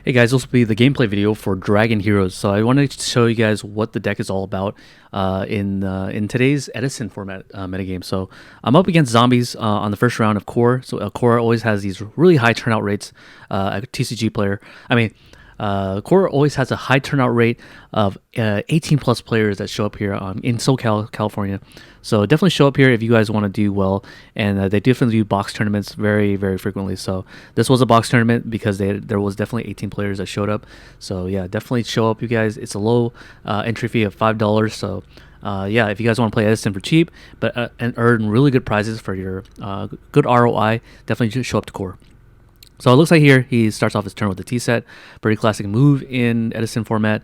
Hey guys, this will be the gameplay video for Dragon Heroes. So I wanted to show you guys what the deck is all about in today's Edison format metagame. So I'm up against zombies on the first round of core. So core always has these really high turnout rates. A TCG player, core always has a high turnout rate of 18 plus players that show up here in SoCal, California. So definitely show up here if you guys want to do well, and they definitely do box tournaments very, very frequently. So this was a box tournament because there was definitely 18 players that showed up. So yeah, definitely show up, you guys. It's a low entry fee of $5. So yeah, if you guys want to play Edison for cheap, but and earn really good prizes for your good ROI, definitely just show up to core. So it looks like here he starts off his turn with the T set. Pretty classic move in Edison format.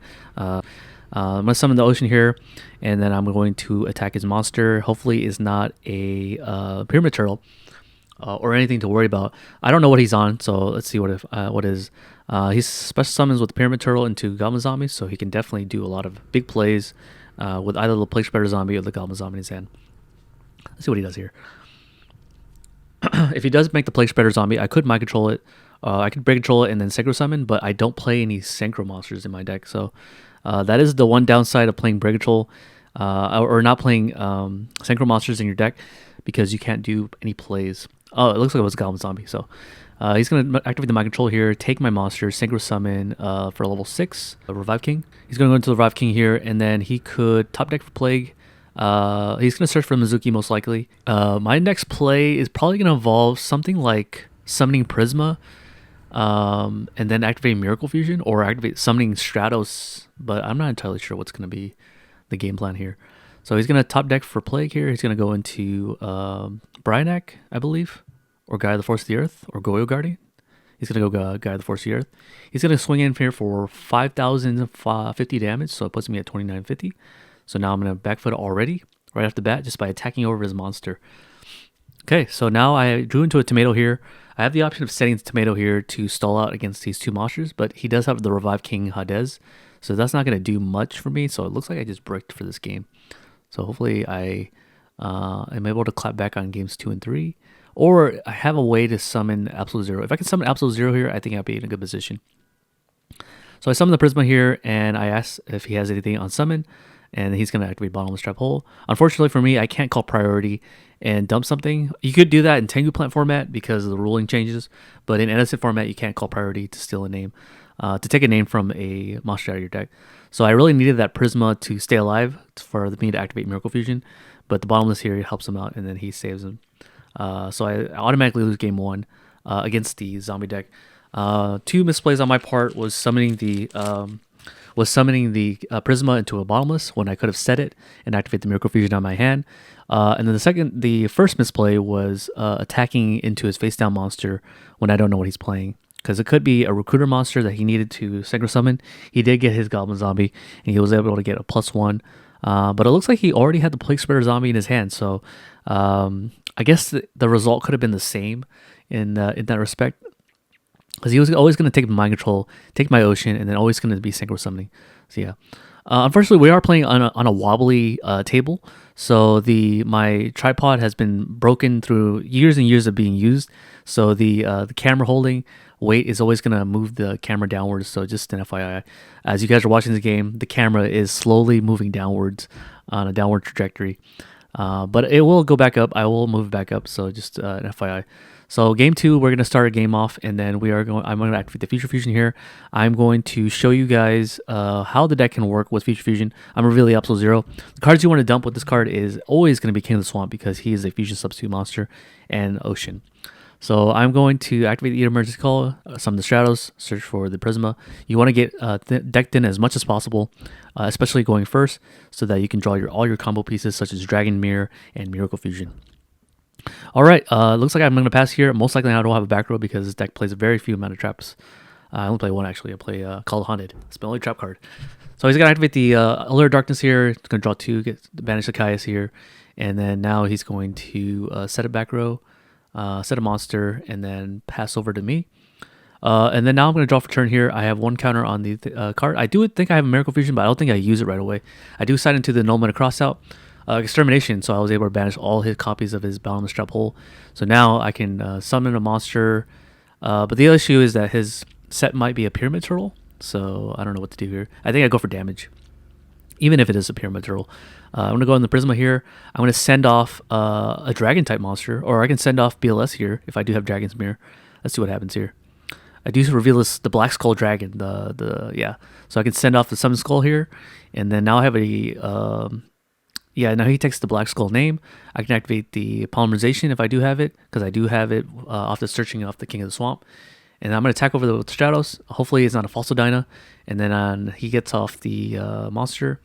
I'm going to summon the ocean here, and then I'm going to attack his monster. Hopefully it's not a pyramid turtle or anything to worry about. I don't know what he's on, so let's see what is. He's special summons with the pyramid turtle into goblin zombie, so he can definitely do a lot of big plays with either the plague spreader zombie or the goblin zombie in his hand. Let's see what he does here. If he does make the plague spreader zombie, I could mind control it. I could break control it and then synchro summon, but I don't play any synchro monsters in my deck, so that is the one downside of playing break control or not playing synchro monsters in your deck, because you can't do any plays. Oh, it looks like it was a goblin zombie, so he's going to activate the mind control here, take my monster, synchro summon for level 6, a Revive King. He's going to go into the Revive King here, and then he could top deck for Plague. He's going to search for Mizuki most likely. My next play is probably going to involve something like summoning Prisma, and then activating Miracle Fusion, or activate summoning Stratos, but I'm not entirely sure what's going to be the game plan here. So he's going to top deck for Plague here. He's going to go into Bryanak, I believe, or Guy of the Force of the Earth, or Goyo Guardian. He's going to go Guy of the Force of the Earth. He's going to swing in here for 5,050 damage, so it puts me at 2,950. So now I'm going to backfoot already, right off the bat, just by attacking over his monster. Okay, so now I drew into a tomato here. I have the option of setting the tomato here to stall out against these two monsters, but he does have the Revive King Hades, so that's not going to do much for me. So it looks like I just bricked for this game. So hopefully I am able to clap back on games 2 and 3, or I have a way to summon Absolute Zero. If I can summon Absolute Zero here, I think I'll be in a good position. So I summon the Prisma here, and I ask if he has anything on summon, and he's going to activate Bottomless Trap Hole. Unfortunately for me, I can't call priority and dump something. You could do that in Tengu Plant format because of the ruling changes, but in Edison format, you can't call priority to steal a name, to take a name from a monster out of your deck. So I really needed that Prisma to stay alive for me to activate Miracle Fusion, but the Bottomless here helps him out, and then he saves him. So I automatically lose game 1 against the zombie deck. 2 misplays on my part was summoning the Prisma into a Bottomless when I could have set it and activate the Miracle Fusion on my hand. And then the first misplay was attacking into his face down monster when I don't know what he's playing, because it could be a recruiter monster that he needed to synchro summon. He did get his Goblin Zombie, and he was able to get a +1. But it looks like he already had the Plague Spreader Zombie in his hand, so I guess the result could have been the same in that respect, because he was always going to take mind control, take my ocean, and then always going to be synchro summoning. So yeah, unfortunately we are playing on a wobbly table, so my tripod has been broken through years and years of being used. So the camera holding weight is always going to move the camera downwards. So just an FYI, as you guys are watching the game, the camera is slowly moving downwards on a downward trajectory, but it will go back up. I will move back up. So just an FYI. So game 2, we're going to start a game off, and then I'm going to activate the Future Fusion here. I'm going to show you guys how the deck can work with Future Fusion. I'm revealing Absolute Zero. The cards you want to dump with this card is always going to be King of the Swamp, because he is a Fusion substitute monster, and Ocean. So I'm going to activate the Emergency Call, summon the Stratos, search for the Prisma. You want to get decked in as much as possible, especially going first, so that you can draw all your combo pieces such as Dragon Mirror and Miracle Fusion. All right, looks like I'm going to pass here. Most likely I don't have a back row because this deck plays a very few amount of traps. I only play one, actually. I play Call Haunted. It's my only trap card. So he's going to activate the Allure Darkness here. He's going to draw 2, banish the Caius here. And then now he's going to set a back row, set a monster, and then pass over to me. And then now I'm going to draw for turn here. I have 1 counter on the card. I do think I have a Miracle Fusion, but I don't think I use it right away. I do side into the Null Mana Crossout. Extermination, so I was able to banish all his copies of his Bottomless Trap Hole. So now I can summon a monster, but the issue is that his set might be a pyramid turtle, so I don't know what to do here. I think I go for damage, even if it is a pyramid turtle. I'm going to go in the Prisma here. I'm going to send off a dragon type monster, or I can send off BLS here if I do have Dragon's Mirror. Let's see what happens here. I do reveal the Black Skull Dragon. So I can send off the Summon Skull here, and then now I have a now he takes the Black Skull name. I can activate the Polymerization if I do have it, because I do have it after searching off the King of the Swamp. And I'm going to attack over with Stratos. Hopefully it's not a Falso Dyna. And then he gets off the monster.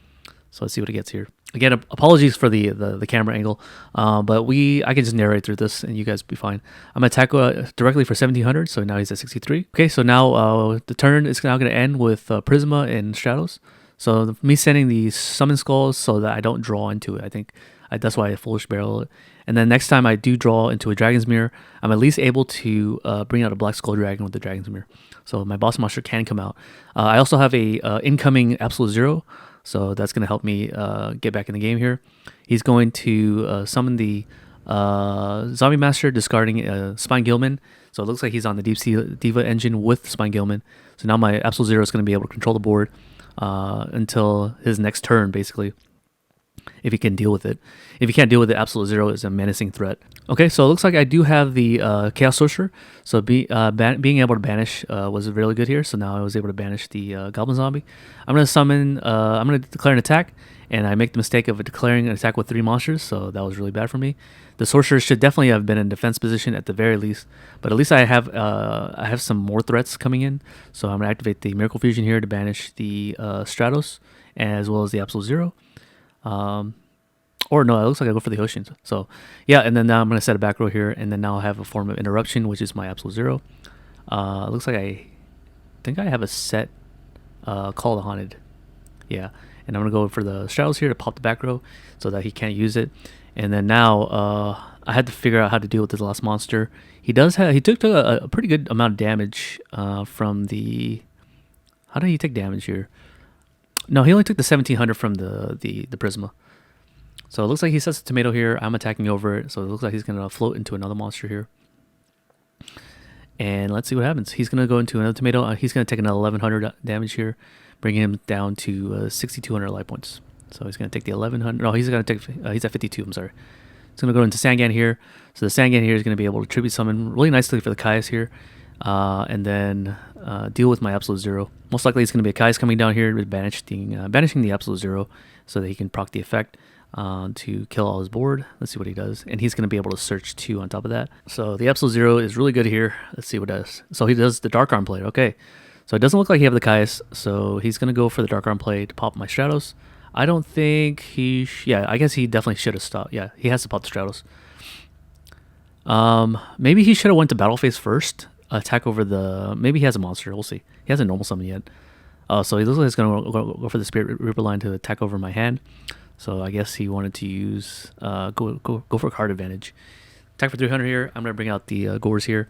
So let's see what he gets here. Again, apologies for the camera angle, but I can just narrate through this and you guys will be fine. I'm going to attack directly for 1700, so now he's at 63. Okay, so now the turn is now going to end with Prisma and Stratos. So me sending the Summon Skulls so that I don't draw into it. I think that's why I Foolish Barrel it. And then next time I do draw into a Dragon's Mirror, I'm at least able to bring out a Black Skull Dragon with the Dragon's Mirror. So my boss monster can come out. I also have a incoming Absolute Zero, so that's going to help me get back in the game here. He's going to summon the Zombie Master, discarding Spine Gilman. So it looks like he's on the Deep Sea Diva engine with Spine Gilman. So now my Absolute Zero is going to be able to control the board until his next turn, basically, if he can deal with it. If he can't deal with it, Absolute Zero is a menacing threat. Okay, so it looks like I do have the Chaos Sorcerer, so being able to banish was really good here. So now I was able to banish the Goblin Zombie. I'm going to summon, I'm going to declare an attack, and I make the mistake of declaring an attack with 3 monsters, so that was really bad for me. The Sorcerer should definitely have been in defense position at the very least, but at least I have some more threats coming in. So I'm going to activate the Miracle Fusion here to banish the Stratos, as well as the Absolute Zero. Or no, it looks like I go for the Oceans. So yeah, and then now I'm going to set a back row here, and then now I have a form of Interruption, which is my Absolute Zero. It looks like I think I have a set Call the Haunted. Yeah, and I'm going to go for the Stratos here to pop the back row so that he can't use it. And then now I had to figure out how to deal with this last monster. He took a pretty good amount of damage from the... How did he take damage here? No, he only took the 1700 from the Prisma. So it looks like he sets a tomato here. I'm attacking over it. So it looks like he's going to float into another monster here. And let's see what happens. He's going to go into another tomato. He's going to take another 1100 damage here, bringing him down to 6200 life points. So he's going to take the 1100. No, he's going to take, he's at 52. I'm sorry. He's going to go into Sangan here. So the Sangan here is going to be able to tribute summon really nicely for the Kaius here. And then deal with my Absolute Zero. Most likely it's going to be a Kaius coming down here with banishing the Absolute Zero so that he can proc the effect to kill all his board. Let's see what he does. And he's going to be able to search 2 on top of that. So the Absolute Zero is really good here. Let's see what it does. So he does the Dark Arm play. Okay. So it doesn't look like he have the Kaius. So he's going to go for the Dark Arm play to pop my Stratos. I don't think he... yeah, I guess he definitely should have stopped. Yeah, he has to pop the Stratos. Maybe he should have went to Battle Phase first. Attack over the... maybe he has a monster. We'll see. He hasn't normal summon yet. So he looks like he's going to go for the Spirit Reaper line to attack over my hand. So I guess he wanted to use... go for a card advantage. Attack for 300 here. I'm going to bring out the Gores here.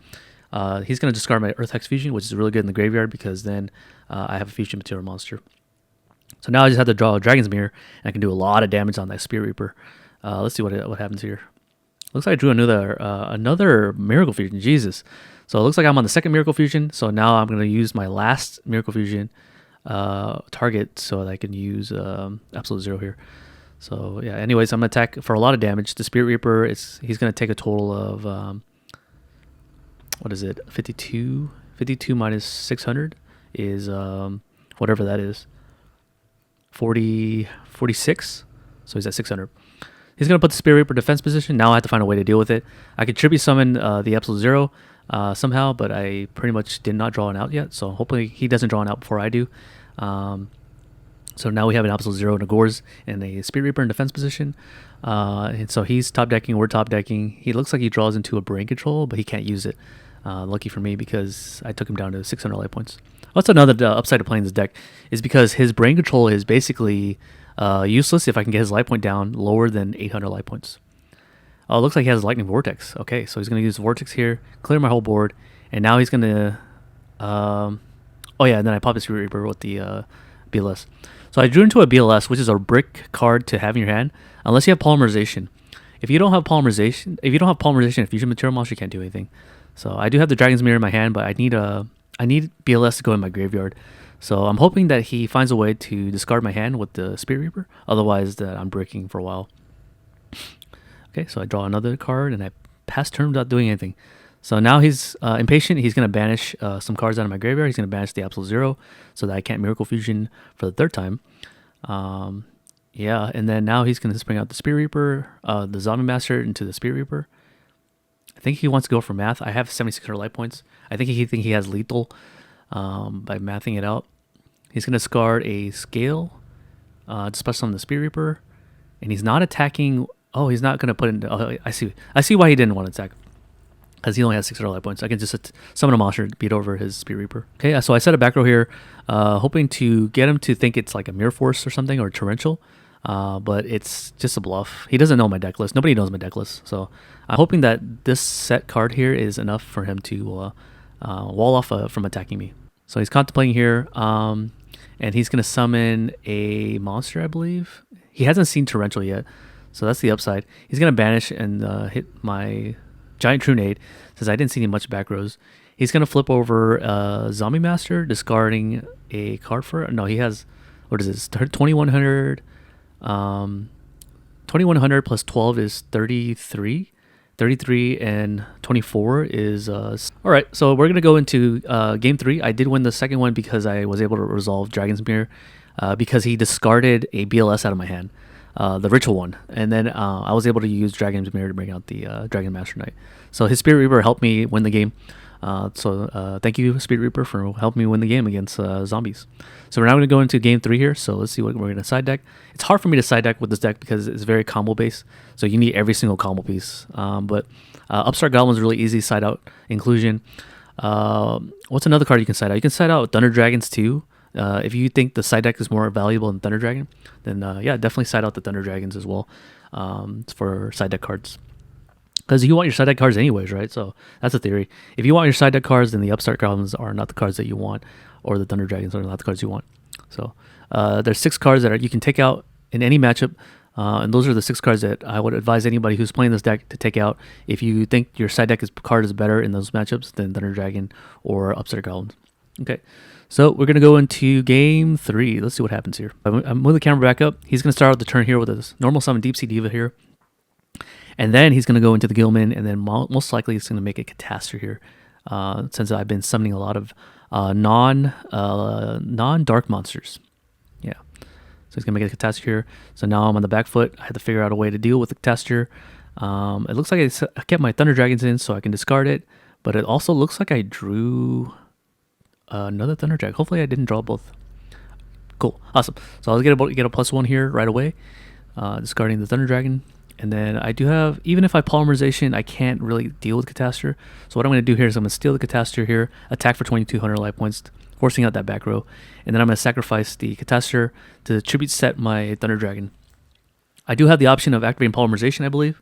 He's going to discard my Earth Hex Fusion, which is really good in the graveyard because then I have a Fusion Material monster. So now I just have to draw a Dragon's Mirror, and I can do a lot of damage on that Spirit Reaper. Let's see what happens here. Looks like I drew another Miracle Fusion. Jesus. So it looks like I'm on the second Miracle Fusion. So now I'm going to use my last Miracle Fusion target so that I can use Absolute Zero here. So yeah, anyways, I'm going to attack for a lot of damage. The Spirit Reaper, he's going to take a total of, what is it, 52? 52 minus 600 is whatever that is. 46. So he's at 600. He's going to put the Spirit Reaper defense position. Now I have to find a way to deal with it. I could tribute summon the Absolute Zero somehow, but I pretty much did not draw an out yet. So hopefully he doesn't draw an out before I do. So now we have an Absolute Zero and a Gores and a Spirit Reaper in defense position. And so he's top decking, we're top decking. He looks like he draws into a Brain Control, but he can't use it. Lucky for me because I took him down to 600 life points. That's another upside of playing this deck is because his Brain Control is basically useless if I can get his life point down lower than 800 life points. Oh, it looks like he has Lightning Vortex. Okay, so he's going to use Vortex here, clear my whole board, and now he's going to... oh yeah, and then I pop his Spirit Reaper with the BLS. So I drew into a BLS, which is a brick card to have in your hand, unless you have Polymerization. If you don't have Polymerization, and Fusion Material monster, you can't do anything. So I do have the Dragon's Mirror in my hand, but I need I need BLS to go in my graveyard. So I'm hoping that he finds a way to discard my hand with the Spirit Reaper. Otherwise, that I'm breaking for a while. Okay, so I draw another card and I pass turn without doing anything. So now he's impatient. He's going to banish some cards out of my graveyard. He's going to banish the Absolute Zero so that I can't Miracle Fusion for the third time. Yeah, and then now he's going to bring out the Spirit Reaper, the Zombie Master into the Spirit Reaper. I think he wants to go for math. I have 7,600 life points. I think he has lethal by mathing it out. He's going to discard a Scale, special on the Spirit Reaper, and he's not attacking. Oh, he's not going to put in. Oh, I see why he didn't want to attack. Because he only has 600 life points. I can just summon a monster to beat over his Spirit Reaper. Okay, so I set a back row here, hoping to get him to think it's like a Mirror Force or something, or Torrential. But it's just a bluff. He doesn't know my deck list. Nobody knows my deck list. So I'm hoping that this set card here is enough for him to wall off from attacking me. So he's contemplating here, and he's going to summon a monster, I believe. He hasn't seen Torrential yet, so that's the upside. He's going to banish and hit my Giant Trunade, since I didn't see any much back rows. He's going to flip over Zombie Master, discarding a card for it. No, he has, what is this, 2,100. 2,100 plus 12 is 33. 33 and 24 is... Alright, so we're going to go into game 3. I did win the second one because I was able to resolve Dragon's Mirror, because he discarded a BLS out of my hand. The ritual one, and then I was able to use Dragon's Mirror to bring out the Dragon Master Knight. So his Spirit Reaper helped me win the game. So thank you, Spirit Reaper, for helping me win the game against zombies. So we're now going to go into game 3 here. So let's see what we're going to side deck. It's hard for me to side deck with this deck because it's very combo based. So you need every single combo piece. But Upstart Goblin is really easy side out inclusion. What's another card you can side out? You can side out Thunder Dragons too. If you think the side deck is more valuable than Thunder Dragon, then yeah, definitely side out the Thunder Dragons as well for side deck cards. Because you want your side deck cards anyways, right? So that's a theory. If you want your side deck cards, then the Upstart Goblins are not the cards that you want, or the Thunder Dragons are not the cards you want. So there's 6 cards that you can take out in any matchup, and those are the 6 cards that I would advise anybody who's playing this deck to take out if you think your side deck card is better in those matchups than Thunder Dragon or Upstart Goblins. Okay. So we're going to go into game 3. Let's see what happens here. I'm moving the camera back up. He's going to start out the turn here with a normal summon Deep Sea Diva here. And then he's going to go into the Gilman, and then most likely he's going to make a Catastrophe here. Since I've been summoning a lot of non-dark monsters. Yeah. So he's going to make a Catastrophe here. So now I'm on the back foot. I had to figure out a way to deal with the Catastrophe. It looks like I kept my Thunder Dragons in so I can discard it. But it also looks like I drew... another Thunder Dragon. Hopefully I didn't draw both. Cool. Awesome. So I was able to get a +1 here right away, discarding the Thunder Dragon. And then I do have, even if I Polymerization, I can't really deal with Catastrophe. So what I'm going to do here is I'm going to steal the Catastrophe here, attack for 2,200 life points, forcing out that back row. And then I'm going to sacrifice the Catastrophe to tribute set my Thunder Dragon. I do have the option of activating Polymerization, I believe.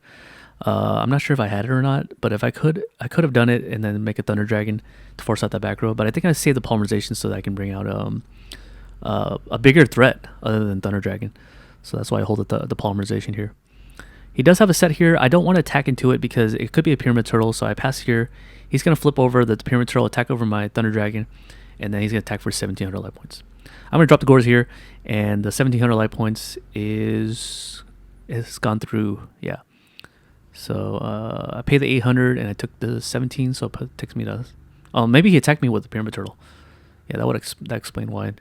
I'm not sure if I had it or not, but if I could have done it and then make a Thunder Dragon to force out that back row. But I think I saved the Polymerization so that I can bring out a bigger threat other than Thunder Dragon. So that's why I hold the Polymerization here. He does have a set here. I don't want to attack into it because it could be a Pyramid Turtle, so I pass here. He's going to flip over the Pyramid Turtle, attack over my Thunder Dragon, and then he's going to attack for 1,700 life points. I'm going to drop the Gores here, and the 1,700 life points is gone through, yeah. So I paid the 800 and I took the 17, so it takes me to... Oh, maybe he attacked me with the Pyramid Turtle. Yeah, that would explain why.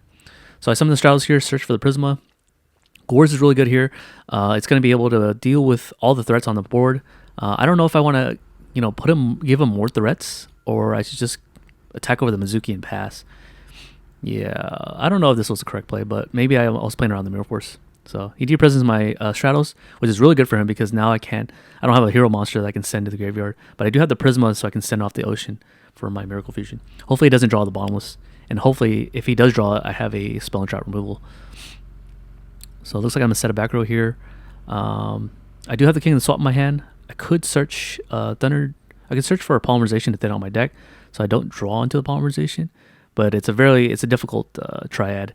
So I summon the Stratos here, search for the Prisma. Gores is really good here. It's going to be able to deal with all the threats on the board. I don't know if I want to, give him more threats, or I should just attack over the Mizuki and pass. Yeah, I don't know if this was the correct play, but maybe I was playing around the Mirror Force. So he de-presents my Stratos, which is really good for him because now I don't have a hero monster that I can send to the graveyard, but I do have the Prisma, so I can send off the Ocean for my Miracle Fusion. Hopefully he doesn't draw the Bottomless, and hopefully if he does draw it, I have a Spell and Trap removal. So it looks like I'm going to set a back row here. I do have the King of the Swamp in my hand. I could search Thunder. I could search for a Polymerization to thin out my deck, so I don't draw into the Polymerization. But it's a difficult triad.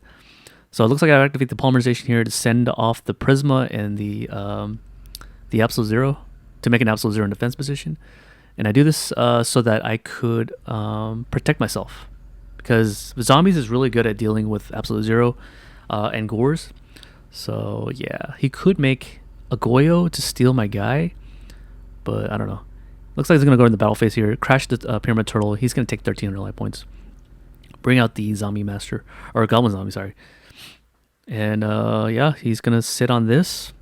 So it looks like I activate the Polymerization here to send off the Prisma and the Absolute Zero to make an Absolute Zero in defense position. And I do this so that I could protect myself. because zombies is really good at dealing with Absolute Zero and Gores. So yeah, he could make a Goyo to steal my guy, but I don't know. Looks like he's gonna go in the battle phase here. Crash the Pyramid Turtle. He's gonna take 1,300 life points. Bring out the Zombie Master or Goblin Zombie, sorry. And yeah, he's gonna sit on this.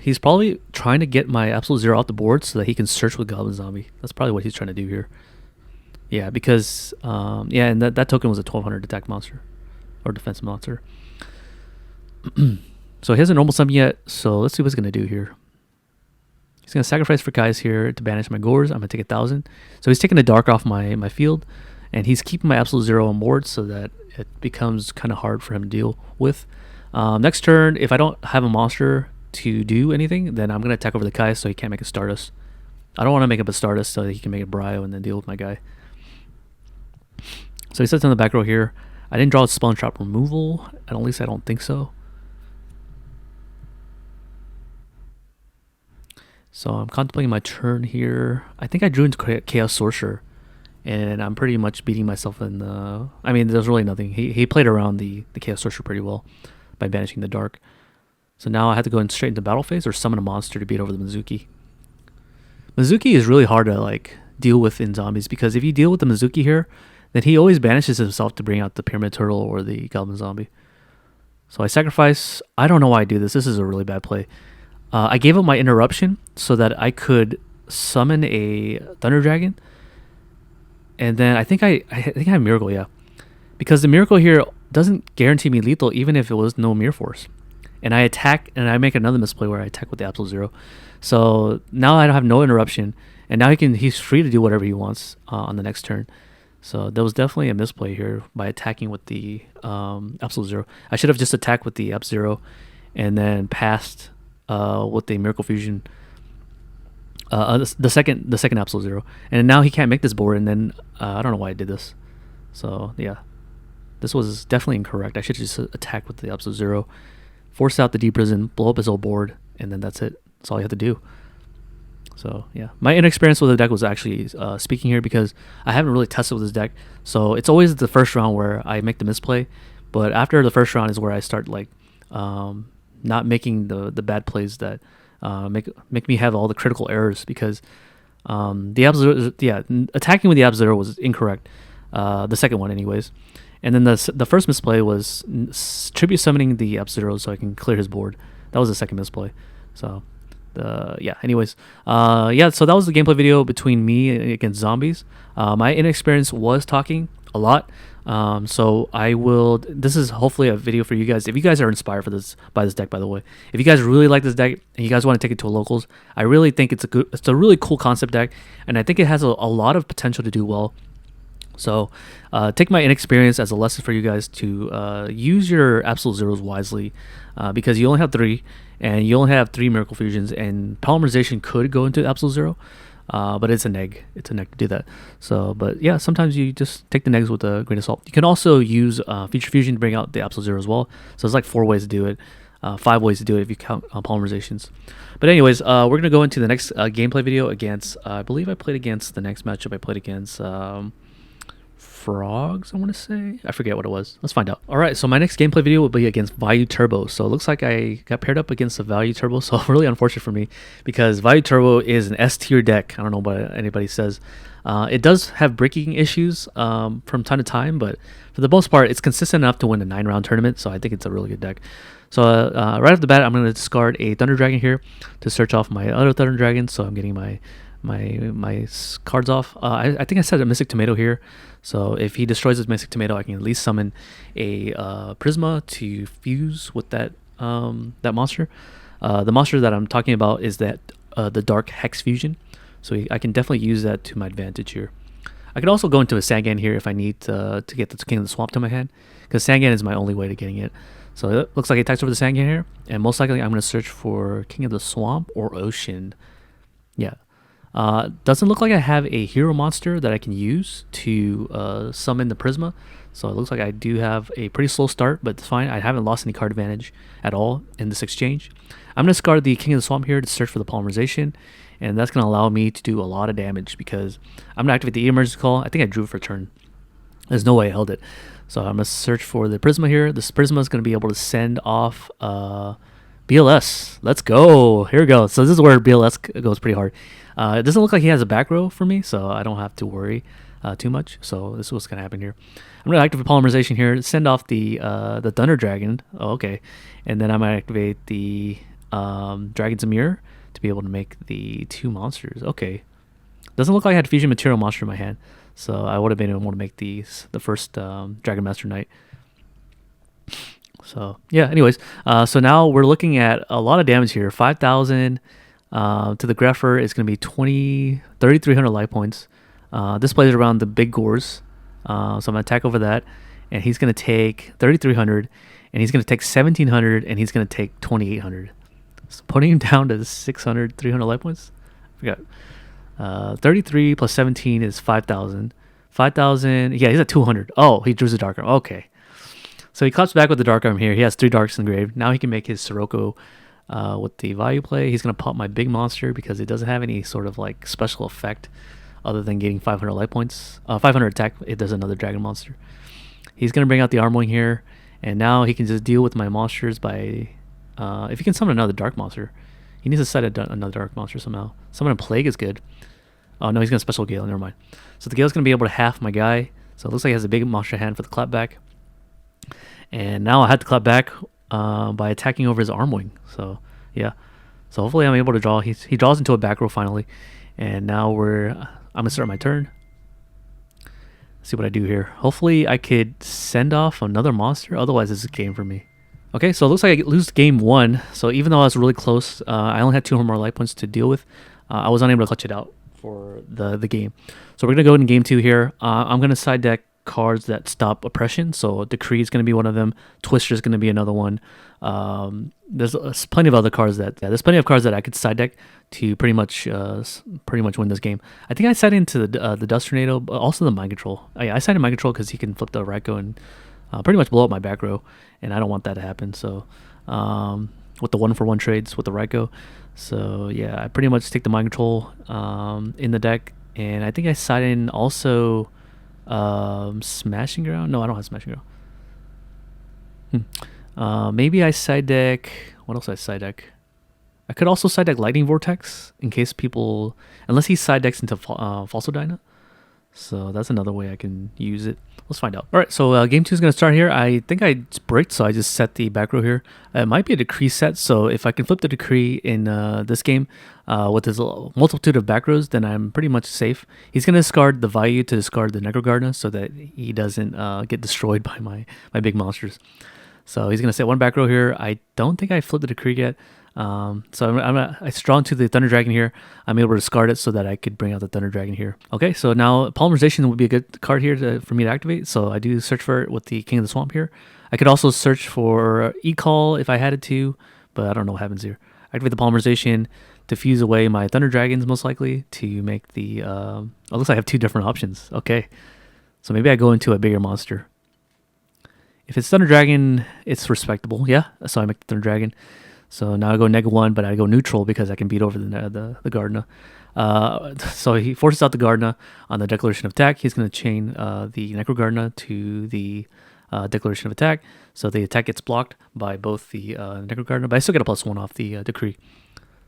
He's probably trying to get my Absolute Zero off the board so that he can search with Goblin Zombie. That's probably what he's trying to do here. Yeah, because yeah, and that token was a 1,200 attack monster or defense monster. So he hasn't normal summoned yet. So let's see what he's gonna do here. He's gonna sacrifice for guys here to banish my Gores. I'm gonna take 1,000. So he's taking the dark off my field, and he's keeping my Absolute Zero on board so that it becomes kind of hard for him to deal with. Next turn, if I don't have a monster to do anything, then I'm gonna attack over the Kai so he can't make a Stardust. I don't want to make up a Stardust so that he can make a Bryo and then deal with my guy. So he sits in the back row here. I didn't draw a Spawn Trap removal. At least I don't think so. So I'm contemplating my turn here. I think I drew into Chaos Sorcerer, and I'm pretty much beating myself in the... I mean, there's really nothing. He played around the Chaos Sorcerer pretty well by banishing the dark. So now I have to go in straight into battle phase or summon a monster to beat over the Mizuki. Mizuki is really hard to like deal with in zombies, because if you deal with the Mizuki here, then he always banishes himself to bring out the Pyramid Turtle or the Goblin Zombie. So I sacrifice. I don't know why I do this. This is a really bad play. I gave up my interruption so that I could summon a Thunder Dragon, and then I think I have Miracle, yeah, because the Miracle here doesn't guarantee me lethal even if it was no Mirror Force. And I attack, and I make another misplay where I attack with the Absolute Zero. So now I don't have no interruption, and now he's free to do whatever he wants on the next turn. So there was definitely a misplay here by attacking with the Absolute Zero. I should have just attacked with the Absolute Zero, and then passed with the Miracle Fusion, the second Absolute Zero. And now he can't make this board, and then I don't know why I did this. So yeah, this was definitely incorrect. I should just attack with the Absolute Zero, force out the Deep Prison, blow up his whole board, and then that's it. That's all you have to do. So yeah, my inexperience with the deck was actually speaking here, because I haven't really tested with this deck. So it's always the first round where I make the misplay, but after the first round is where I start like not making the bad plays that make me have all the critical errors, because the Absolute, yeah, attacking with the Absolute Zero was incorrect. The second one, anyways. And then the first misplay was tribute summoning the Absolute Zero so I can clear his board. That was the second misplay. So, yeah. Anyways, yeah. So that was the gameplay video between me against zombies. My inexperience was talking a lot. So I will. This is hopefully a video for you guys. If you guys are inspired by this deck, by the way, if you guys really like this deck and you guys want to take it to locals, I really think it's a really cool concept deck, and I think it has a lot of potential to do well. So take my inexperience as a lesson for you guys to use your Absolute Zeros wisely, because you only have 3, and you only have 3 Miracle Fusions, and Polymerization could go into Absolute Zero, but it's a neg. It's a neg to do that. So, but yeah, sometimes you just take the negs with a grain of salt. You can also use Feature Fusion to bring out the Absolute Zero as well. So there's like 4 ways to do it. 5 ways to do it if you count polymerizations. But anyways, we're going to go into the next gameplay video against, I believe I played against the next matchup. I played against... Frogs, I want to say. I forget what it was. Let's find out. All right, so my next gameplay video will be against Vayu Turbo. So it looks like I got paired up against the Vayu Turbo. So really unfortunate for me, because Vayu Turbo is an S tier deck. I don't know what anybody says. It does have breaking issues from time to time, but for the most part, it's consistent enough to win a 9-round tournament. So I think it's a really good deck. So right off the bat, I'm going to discard a Thunder Dragon here to search off my other Thunder Dragon. So I'm getting my cards off. I think I set a Mystic Tomato here, so if he destroys his Mystic Tomato, I can at least summon a Prisma to fuse with that that monster. The monster that I'm talking about is that the Dark Hex Fusion, so I can definitely use that to my advantage here. I could also go into a Sangan here if I need to get the King of the Swamp to my hand, because Sangan is my only way to getting it. So it looks like he attacks over the Sangan here, and most likely I'm going to search for King of the Swamp or Ocean. Yeah. Doesn't look like I have a hero monster that I can use to summon the Prisma. So it looks like I do have a pretty slow start, but it's fine. I haven't lost any card advantage at all in this exchange. I'm going to discard the King of the Swamp here to search for the Polymerization. and that's going to allow me to do a lot of damage because I'm going to activate the emergency call. I think I drew for turn. There's no way I held it. So I'm going to search for the Prisma here. This Prisma is going to be able to send off BLS. Let's go. Here we go. So this is where BLS goes pretty hard. It doesn't look like he has a back row for me, so I don't have to worry too much. So this is what's going to happen here. I'm going to activate polymerization here, send off the Thunder Dragon. Oh, okay. And then I'm going to activate the Dragon's Mirror to be able to make the 2 monsters. Okay. Doesn't look like I had Fusion Material Monster in my hand, so I would have been able to make the first Dragon Master Knight. So yeah, anyways, so now we're looking at a lot of damage here. 5,000 to the Grepher is going to be 3,300 life points. This plays around the big Gores, so I'm going to attack over that, and he's going to take 3,300, and he's going to take 1,700, and he's going to take 2,800. So putting him down to 600, 300 life points. I forgot. 33 plus 17 is 5,000. 5,000. Yeah, he's at 200. Oh, he drew the Dark Arm. Okay. So he claps back with the Dark Arm here. He has 3 Darks engraved. Now he can make his Sirocco with the Vayu play. He's going to pop my big monster because it doesn't have any sort of like special effect other than getting 500 life points. 500 attack if there's another dragon monster. He's going to bring out the Arm Wing here. And now he can just deal with my monsters by... if he can summon another dark monster. He needs to set another dark monster somehow. Summon a Plague is good. Oh, no, he's going to special Gale. Never mind. So the Gale's going to be able to half my guy. So it looks like he has a big monster hand for the clapback. And now I had to clap back by attacking over his Arm Wing. So, yeah. So hopefully I'm able to draw. He draws into a back row finally. And now I'm going to start my turn. Let's see what I do here. Hopefully I could send off another monster. Otherwise, this is a game for me. Okay, so it looks like I lose game 1. So even though I was really close, I only had 200 more life points to deal with. I was unable to clutch it out for the game. So we're going to go in game 2 here. I'm going to side deck cards that stop oppression. So Decree is going to be one of them. Twister is going to be another one. There's plenty of other cards there's plenty of cards that I could side deck to pretty much win this game. I think I side into the Dust Tornado, but also the Mind Control. I side in Mind Control because he can flip the Raiko and pretty much blow up my back row, and I don't want that to happen. So with the 1-for-1 trades with the Raiko. So yeah, I pretty much take the Mind Control in the deck, and I think I side in also Smashing Ground. No, I don't have Smashing Ground. Maybe I side deck. What else I side deck? I could also side deck Lightning Vortex in case people, unless he side decks into Falsodyna. So that's another way I can use it. Let's find out. All right, so game 2 is going to start here. I think I bricked, so I just set the back row here. It might be a Decree set, so if I can flip the Decree in this game with his multitude of back rows, then I'm pretty much safe. He's going to discard the Vayu to discard the Necrogardna so that he doesn't get destroyed by my big monsters. So he's going to set 1 back row here. I don't think I flipped the Decree yet. So I draw into the Thunder Dragon here. I'm able to discard it so that I could bring out the Thunder Dragon here. Okay, so now Polymerization would be a good card here for me to activate. So I do search for it with the King of the Swamp here. I could also search for E-Call if I had it to, but I don't know what happens here. Activate the Polymerization to fuse away my Thunder Dragons most likely to make the... it looks like I have 2 different options. Okay, so maybe I go into a bigger monster. If it's Thunder Dragon, it's respectable. Yeah, so I make the Thunder Dragon. So now I go -1, but I go neutral because I can beat over the Gardna. So he forces out the Gardna on the declaration of attack. He's going to chain the Necrogardna to the declaration of attack. So the attack gets blocked by both the Necrogardna, but I still get a +1 off the Decree.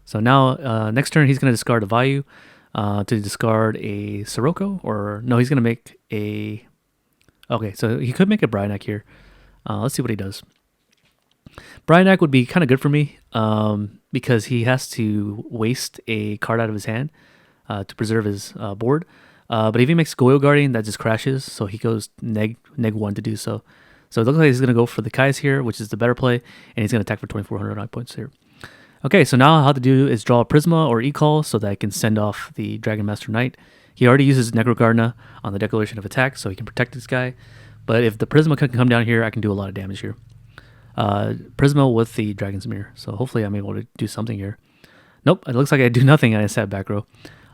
So now next turn he's going to discard a Vayu to discard a Sirocco, or no, he's going to make a... Okay, so he could make a Bryanak here. Let's see what he does. Bryanak would be kind of good for me because he has to waste a card out of his hand to preserve his board. But if he makes Goyo Guardian, that just crashes, so he goes -1 to do so. So it looks like he's going to go for the Kais here, which is the better play, and he's going to attack for 2,400 life points here. Okay, so now how to do is draw a Prisma or E-Call so that I can send off the Dragon Master Knight. He already uses Necrogardna on the declaration of attack, so he can protect this guy. But if the Prisma can come down here, I can do a lot of damage here. Prisma with the Dragon's Mirror. So hopefully I'm able to do something here. Nope, it looks like I do nothing and I sat back row.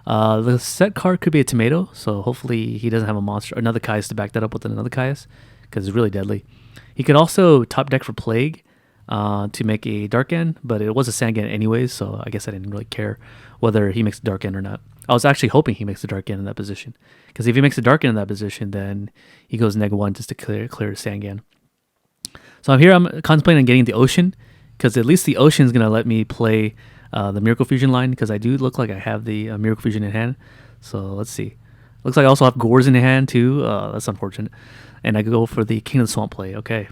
The set card could be a Tomato, so hopefully he doesn't have a monster, another Kaius to back that up with another Kaius, because it's really deadly. He could also top deck for Plague, to make a dark end, but it was a sand end anyways, so I guess I didn't really care whether he makes a dark end or not. I was actually hoping he makes a dark end in that position, because if he makes a dark end in that position, then he goes -1 just to clear the sand end. So here I'm contemplating on getting the ocean, because at least the ocean is going to let me play the Miracle Fusion line, because I do look like I have the Miracle Fusion in hand. So let's see. Looks like I also have Gores in hand too. That's unfortunate. And I go for the King of the Swamp play. Okay.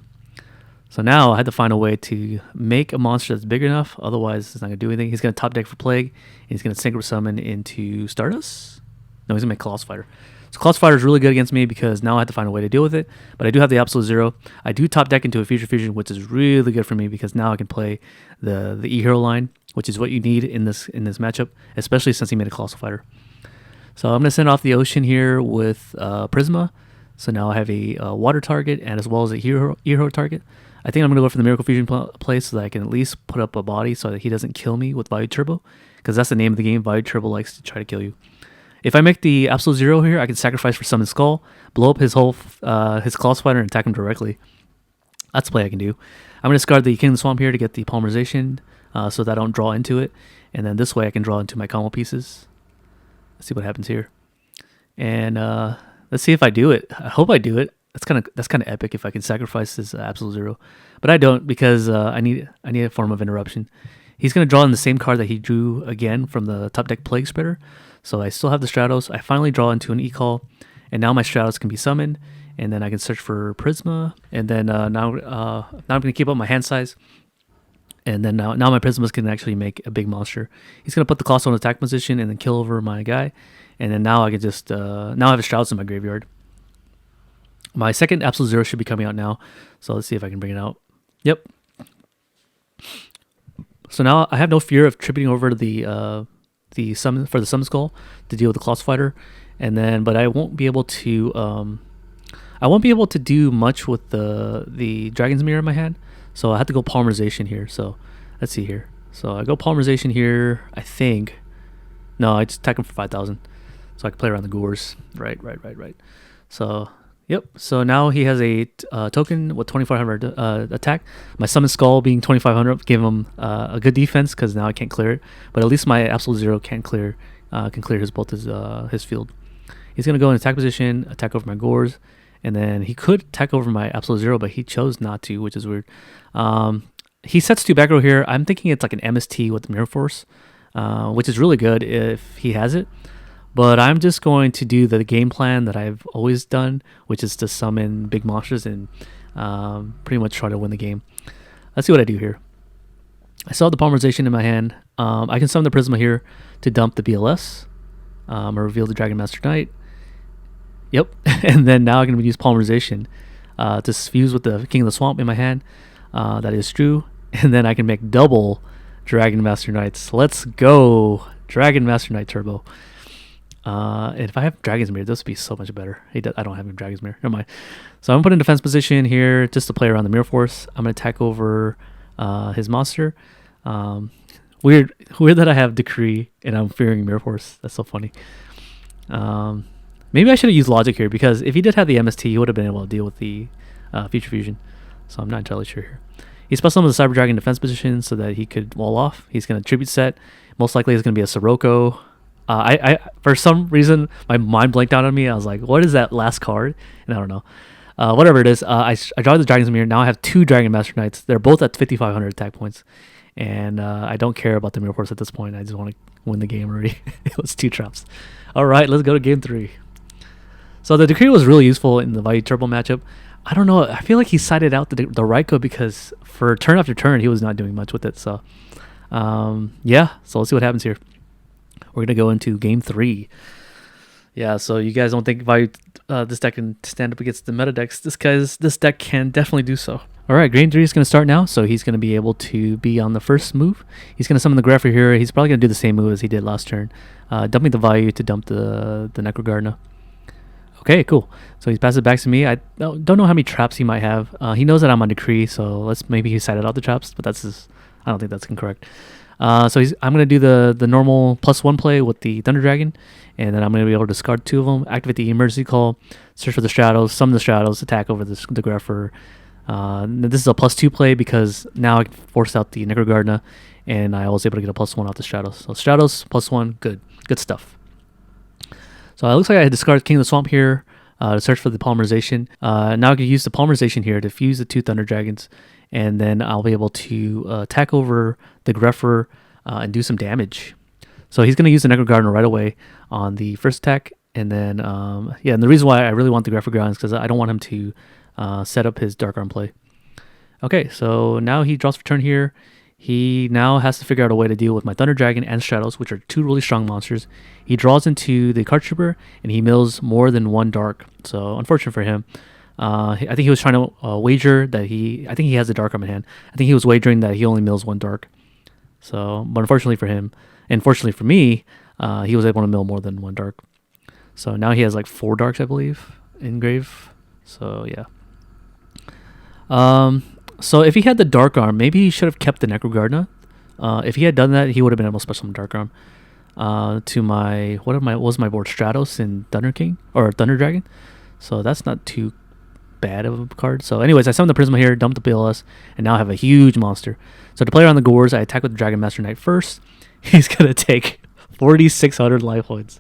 So now I had to find a way to make a monster that's big enough. Otherwise, it's not going to do anything. He's going to top deck for Plague. And he's going to Synchro Summon into Stardust. No, he's going to make Colossal Fighter. So Colossal Fighter is really good against me because now I have to find a way to deal with it. But I do have the Absolute Zero. I do top deck into a Future Fusion, which is really good for me because now I can play the E-Hero line, which is what you need in this matchup, especially since he made a Colossal Fighter. So I'm going to send off the Ocean here with Prisma. So now I have a water target and as well as a hero target. I think I'm going to go for the Miracle Fusion play so that I can at least put up a body so that he doesn't kill me with Vayu Turbo, because that's the name of the game. Vayu Turbo likes to try to kill you. If I make the Absolute Zero here, I can sacrifice for Summon Skull, blow up his whole his Colossal Fighter, and attack him directly. That's a play I can do. I'm going to discard the King of the Swamp here to get the Polymerization so that I don't draw into it. And then this way I can draw into my combo pieces. Let's see what happens here. And let's see if I do it. I hope I do it. That's kind of epic if I can sacrifice this Absolute Zero, but I don't because I need a form of interruption. He's gonna draw in the same card that he drew again from the top deck Plague Spreader, so I still have the Stratos. I finally draw into an E-Call, and now my Stratos can be summoned, and then I can search for Prisma, and then now I'm gonna keep up my hand size, and then now my Prismas can actually make a big monster. He's gonna put the Colossal in attack position and then kill over my guy, and then now I can just now I have a Stratos in my graveyard. My second Absolute Zero should be coming out now, so let's see if I can bring it out. Yep. So now I have no fear of tripping over the summon for the Summon Skull to deal with the Colossal Fighter, and then but I won't be able to do much with the Dragon's Mirror in my hand, so I have to go Polymerization here. So let's see here. So I go Polymerization here. I think no, I just attack him for 5,000, so I can play around the Gores. Right. So. Yep, so now he has a token with 2,500 attack. My Summon Skull being 2,500 gave him a good defense because now I can't clear it. But at least my Absolute Zero can clear his field. He's going to go in attack position, attack over my Gores, and then he could attack over my Absolute Zero, but he chose not to, which is weird. He sets 2 back row here. I'm thinking it's like an MST with Mirror Force, which is really good if he has it. But I'm just going to do the game plan that I've always done, which is to summon big monsters and pretty much try to win the game. Let's see what I do here. I still have the Polymerization in my hand. I can summon the Prisma here to dump the BLS or reveal the Dragon Master Knight. Yep, and then now I'm going to use Polymerization to fuse with the King of the Swamp in my hand. That is true. And then I can make double Dragon Master Knights. Let's go! Dragon Master Knight Turbo. And if I have Dragon's Mirror, this would be so much better. I don't have Dragon's Mirror. Never mind. So I'm going to put in defense position here just to play around the Mirror Force. I'm going to attack over his monster. Weird that I have Decree and I'm fearing Mirror Force. That's so funny. Maybe I should have used Logic here because if he did have the MST, he would have been able to deal with the Future Fusion. So I'm not entirely sure here. He special summons the Cyber Dragon defense position so that he could wall off. He's going to tribute set. Most likely it's going to be a Sirocco. I for some reason my mind blanked out on me. I was like, "What is that last card?" And I don't know. Whatever it is, I draw the Dragon's Mirror. Now I have 2 Dragon Master Knights. They're both at 5,500 attack points, and I don't care about the Mirror Force at this point. I just want to win the game already. It was 2 traps. All right, let's go to game 3. So the Decree was really useful in the Vayu Turbo matchup. I don't know. I feel like he sided out the Raikou because for turn after turn he was not doing much with it. So yeah. So let's see what happens here. We're going to go into game 3. Yeah, so you guys don't think Vayu, this deck can stand up against the meta decks. This deck can definitely do so. All right, game 3 is going to start now. So he's going to be able to be on the first move. He's going to summon the Grapher here. He's probably going to do the same move as he did last turn. Dumping the Vayu to dump the Necrogardener. Okay, cool. So he's passed it back to me. I don't know how many traps he might have. He knows that I'm on Decree, so maybe he sided out the traps, but I don't think that's incorrect. So I'm going to do the normal +1 play with the Thunder Dragon, and then I'm going to be able to discard 2 of them, activate the Emergency Call, search for the Stratos, summon the Stratos, attack over the Grapher, This is a +2 play because now I can force out the Necrogardna, and I was able to get a +1 out the Stratos. So Stratos +1, good stuff. So it looks like I discarded King of the Swamp here to search for the polymerization. Now I can use the polymerization here to fuse the 2 Thunder Dragons, and then I'll be able to attack over the Grepher and do some damage. So he's going to use the Necrogardner right away on the first attack, and then and the reason why I really want the Grepher Ground is because I don't want him to set up his Dark Arm play. Okay, so now he draws for turn here. He now has to figure out a way to deal with my Thunder Dragon and Stratos, which are 2 really strong monsters. He draws into the Card Trooper, and he mills more than 1 Dark. So unfortunate for him. I think he was trying to wager that I think he has the Dark Arm in hand. I think he was wagering that he only mills 1 Dark. So, but unfortunately for him, and fortunately for me, he was able to mill more than 1 Dark. So now he has like 4 Darks, I believe, in grave. So yeah. So if he had the Dark Arm, maybe he should have kept the Necrogardna. If he had done that, he would have been able to special summon Dark Arm to my what was my board, Stratos and Thunder King or Thunder Dragon. So that's not too bad of a card. So anyways, I summoned the Prisma here, dumped the BLS, and now I have a huge monster. So to play around the Gores, I attack with the Dragon Master Knight first. He's gonna take 4,600 life points.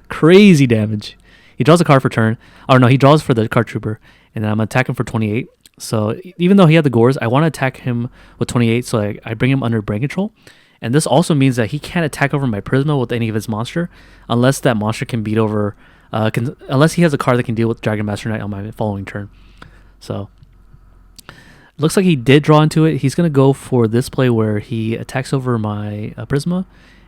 Crazy damage. He draws a card for turn. Oh no, he draws for the Card Trooper, and then I'm gonna attack him for 28. So even though he had the Gores, I want to attack him with 28, so I bring him under brain control. And this also means that he can't attack over my Prisma with any of his monster, unless that monster can beat over, unless he has a card that can deal with Dragon Master Knight on my following turn. So looks like he did draw into it. He's going to go for this play where he attacks over my Prisma,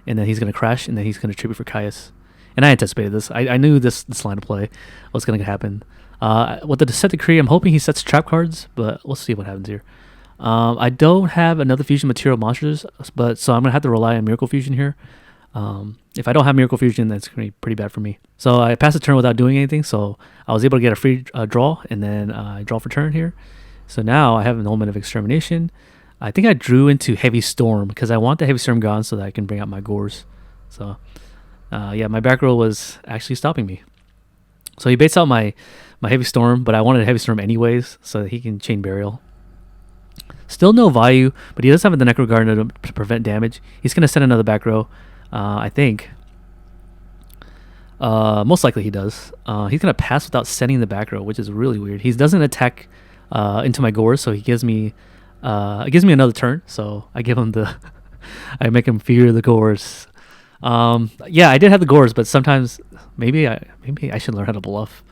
and then he's going to crash, and then he's going to tribute for Caius. And I anticipated this. I knew this line of play was going to happen. With the set decree, I'm hoping he sets trap cards, but we'll see what happens here. I don't have another fusion material monsters, but so I'm gonna have to rely on Miracle Fusion here. If I don't have Miracle Fusion, that's gonna be pretty bad for me. So I passed the turn without doing anything, so I was able to get a free draw, and then I draw for turn here. So now I have an Omen of Extermination. I think I drew into Heavy Storm because I want the Heavy Storm gone so that I can bring out my Gores. So yeah, my back row was actually stopping me. So he baits out my Heavy Storm, but I wanted a Heavy Storm anyways, so that he can Chain Burial. Still no Vayu, but he does have the Necrogardna to prevent damage. He's going to send another back row, I think. Most likely he does. He's going to pass without sending the back row, which is really weird. He doesn't attack into my Gores, so he gives me another turn. So I give him the I make him fear the Gores. Yeah, I did have the Gores, but sometimes maybe I should learn how to bluff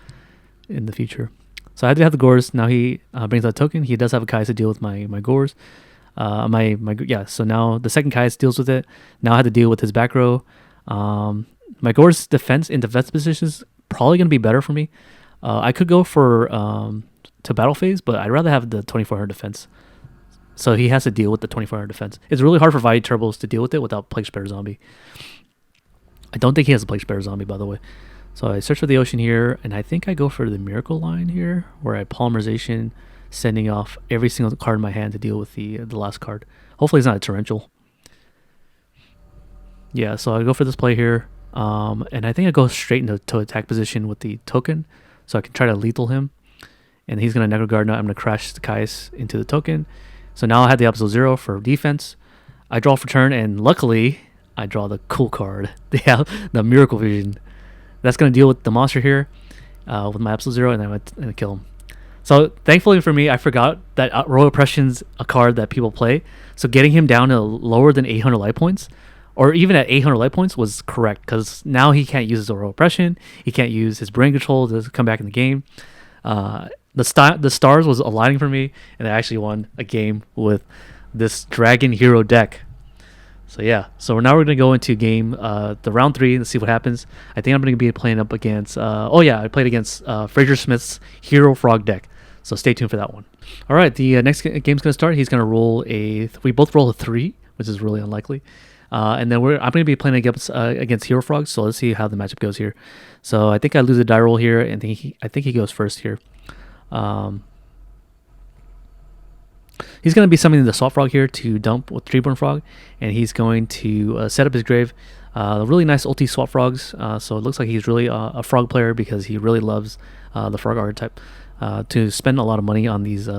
in the future. So I did have the Gores. Now he brings out a token. He does have a Kai's to deal with my Gores. So now the second Kai's deals with it. Now I have to deal with his back row. My Gores defense positions probably going to be better for me. I could go for to battle phase, but I'd rather have the 2400 defense. So he has to deal with the 2400 defense. It's really hard for Vayu Turbos to deal with it without Plague Spare Zombie. I don't think he has a Plague Spare Zombie, by the way. So I search for the Ocean here, and I think I go for the Miracle line here, where I Polymerization, sending off every single card in my hand to deal with the last card. Hopefully it's not a Torrential. Yeah, so I go for this play here, and I think I go straight into attack position with the token, so I can try to lethal him. And he's going to Necrogardna. I'm going to crash the Kai's into the token. So now I have the Absolute Zero for defense. I draw for turn, and luckily I draw the cool card, the Miracle Vision. That's going to deal with the monster here with my Absolute Zero, and I'm going to kill him. So thankfully for me, I forgot that Royal Oppression's a card that people play. So getting him down to lower than 800 life points, or even at 800 life points, was correct, because now he can't use his Royal Oppression. He can't use his Brain Control to come back in the game. The stars was aligning for me, and I actually won a game with this Dragon Hero deck. So yeah, so now we're going to go into game, the round 3, and see what happens. I think I'm going to be playing up against, I played against Fraser Smith's Hero Frog deck. So stay tuned for that one. All right, the next game's going to start. He's going to roll we both roll a 3, which is really unlikely. And then I'm going to be playing against Hero Frog, so let's see how the matchup goes here. So I think I lose a die roll here, and I think he goes first here. He's going to be summoning the Swap Frog here to dump with Treeborn Frog, and he's going to set up his grave. Really nice ulti Swap Frogs, so it looks like he's really a frog player because he really loves the frog archetype. to spend a lot of money on these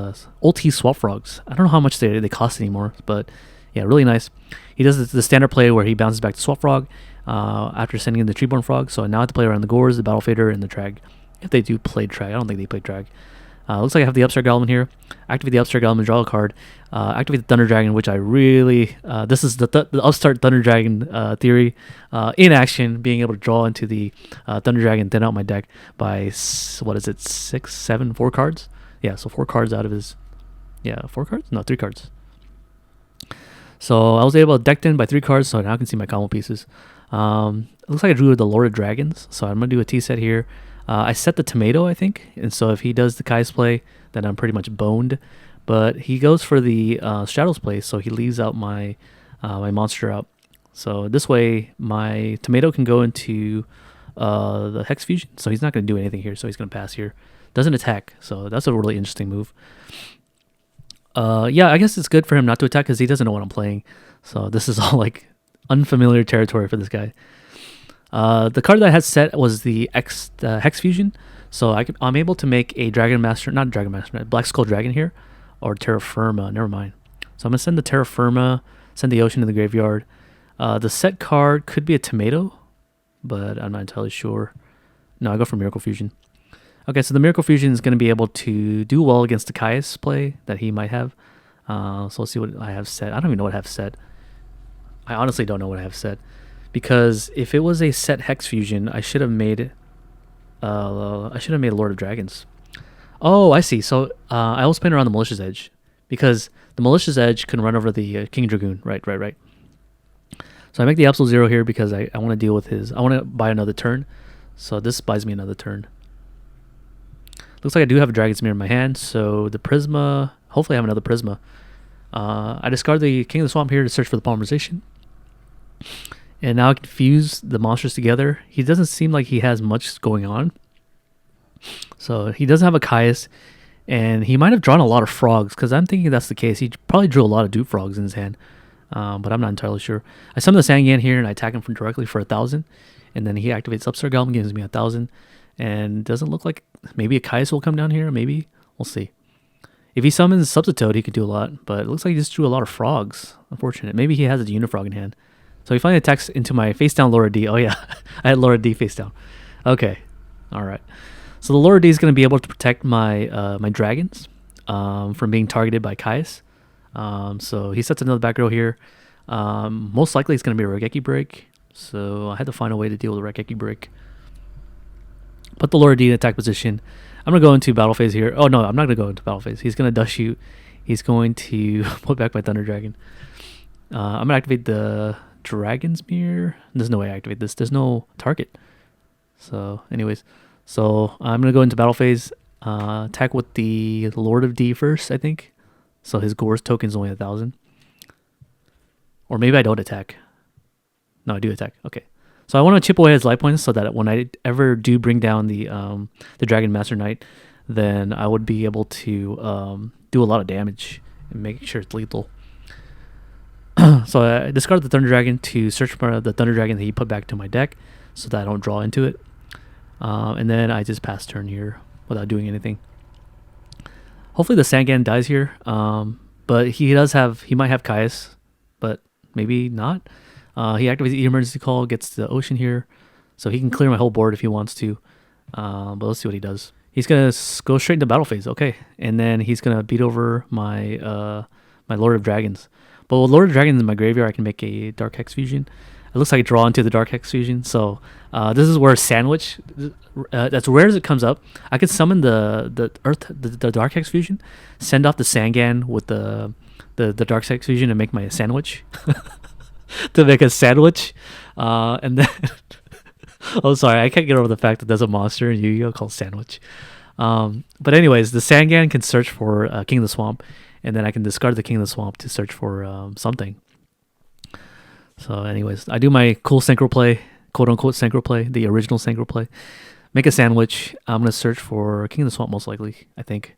OT swap frogs. I don't know how much they cost anymore, but yeah, really nice. He does the standard play where he bounces back to swap frog after sending in the treeborn frog. So now I have to play around the Gores, the Battle Fader, and the drag. If they do play drag, I don't think they play drag. Looks like I have the Upstart Goblin here. Activate the Upstart Goblin, draw a card. Activate the Thunder Dragon, which I really... this is the Upstart Thunder Dragon theory in action, being able to draw into the Thunder Dragon, thin out my deck by, what is it, 6, 7, 4 cards? Yeah, so 4 cards out of his... Yeah, 4 cards? No, 3 cards. So I was able to deck in by 3 cards, so now I can see my combo pieces. It looks like I drew the Lord of Dragons, so I'm going to do a T-set here. I set the tomato, I think, and so if he does the Kai's play, then I'm pretty much boned. But he goes for the Shadows play, so he leaves out my my monster out. So this way, my tomato can go into the Hex Fusion, so he's not going to do anything here, so he's going to pass here. Doesn't attack, so that's a really interesting move. Yeah, I guess it's good for him not to attack because he doesn't know what I'm playing. So this is all like unfamiliar territory for this guy. The card that I had set was the Hex Fusion, so I'm able to make a Dragon Master, not Dragon Master, Black Skull Dragon here, or Terra Firma, never mind. So I'm going to send the Terra Firma, send the Ocean to the graveyard. The set card could be a Tomato, but I'm not entirely sure. No, I go for Miracle Fusion. Okay, so the Miracle Fusion is going to be able to do well against the Kai's play that he might have. So let's see what I have set. I don't even know what I have set. I honestly don't know what I have set. Because if it was a set Hex Fusion, I should have made Lord of Dragons. Oh, I see. So I was playing around the Malicious Edge because the Malicious Edge can run over the King Dragoon. Right. So I make the Absolute Zero here because I want to deal with his... I want to buy another turn. So this buys me another turn. Looks like I do have a Dragon's Mirror in my hand. So the Prisma... Hopefully I have another Prisma. I discard the King of the Swamp here to search for the Polymerization. And now I can fuse the monsters together. He doesn't seem like he has much going on. So he doesn't have a Caius. And he might have drawn a lot of frogs, because I'm thinking that's the case. He probably drew a lot of Dupe Frogs in his hand. But I'm not entirely sure. I summon the Sangan here and I attack him from directly for 1,000. And then he activates Upstart Goblin, gives me 1,000. And doesn't look like maybe a Caius will come down here. Maybe. We'll see. If he summons Substitute, he could do a lot. But it looks like he just drew a lot of frogs. Unfortunate. Maybe he has a Unifrog in hand. So he finally attacks into my face down Laura D. Oh yeah, I had Laura D face down. Okay, all right. So the Laura D is going to be able to protect my my dragons from being targeted by Caius. So he sets another back row here. Most likely it's going to be a Regeki break. So I had to find a way to deal with a Regeki break. Put the Laura D in attack position. I'm going to go into battle phase here. Oh no, I'm not going to go into battle phase. He's going to dust shoot. He's going to put back my Thunder Dragon. I'm going to activate the Dragon's Mirror. There's no way I activate this. There's no target. So anyways, so I'm going to go into battle phase. Attack with the Lord of D first, I think. So his Gore's token is only 1,000. Or maybe I don't attack. No, I do attack. Okay. So I want to chip away his life points so that when I ever do bring down the Dragon Master Knight, then I would be able to do a lot of damage and make sure it's lethal. So I discarded the Thunder Dragon to search for the Thunder Dragon that he put back to my deck so that I don't draw into it. And then I just pass turn here without doing anything. Hopefully the Sangan dies here. But he might have Caius, but maybe not. He activates the emergency call, gets the Ocean here. So he can clear my whole board if he wants to. But let's see what he does. He's going to go straight into battle phase. Okay. And then he's going to beat over my my Lord of Dragons. But with Lord of Dragons in my graveyard, I can make a Dark Hex Fusion. It looks like I draw into the Dark Hex Fusion. So this is where Sandwich, that's rare as it comes up. I could summon the Dark Hex Fusion, send off the Sangan with the Dark Hex Fusion and make my Sandwich. To make a sandwich. And then... oh, sorry. I can't get over the fact that there's a monster in Yu-Gi-Oh! Called Sandwich. But anyways, the Sangan can search for King of the Swamp. And then I can discard the King of the Swamp to search for something. So anyways, I do my cool synchro play, quote-unquote synchro play, the original synchro play. Make a sandwich. I'm going to search for King of the Swamp most likely, I think.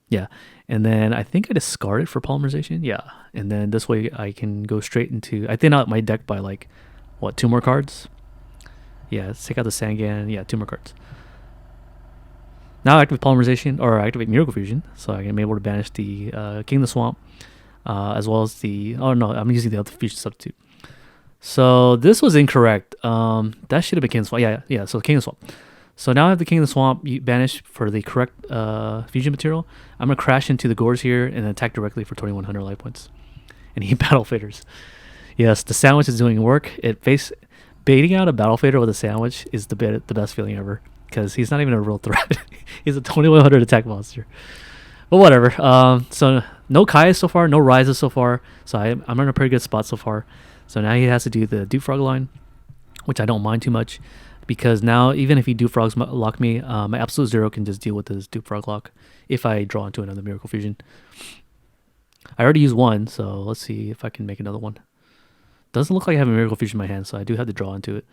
Yeah. And then I think I discard it for Polymerization. Yeah. And then this way I can go straight into... I thin out my deck by like, what, 2 more cards? Yeah, let's take out the Sangan. Yeah, 2 more cards. Now I activate Polymerization, or I activate Miracle Fusion, so I am able to banish the King of the Swamp, as well as the... Oh no, I'm using the other fusion substitute. So this was incorrect. That should have been King of the Swamp. Yeah. So King of the Swamp. So now I have the King of the Swamp banished for the correct fusion material. I'm going to crash into the Gores here and attack directly for 2100 life points. And he Battle Faders. Yes, the sandwich is doing work. Baiting out a Battle Fader with a sandwich is the best feeling ever. Because he's not even a real threat. He's a 2100 attack monster. But whatever. So no Kai's so far, no Rises so far. So I'm in a pretty good spot so far. So now he has to do the Dupe Frog line, which I don't mind too much. Because now, even if he Dupe Frogs lock me, my Absolute Zero can just deal with this Dupe Frog lock if I draw into another Miracle Fusion. I already used one, so let's see if I can make another one. Doesn't look like I have a Miracle Fusion in my hand, so I do have to draw into it.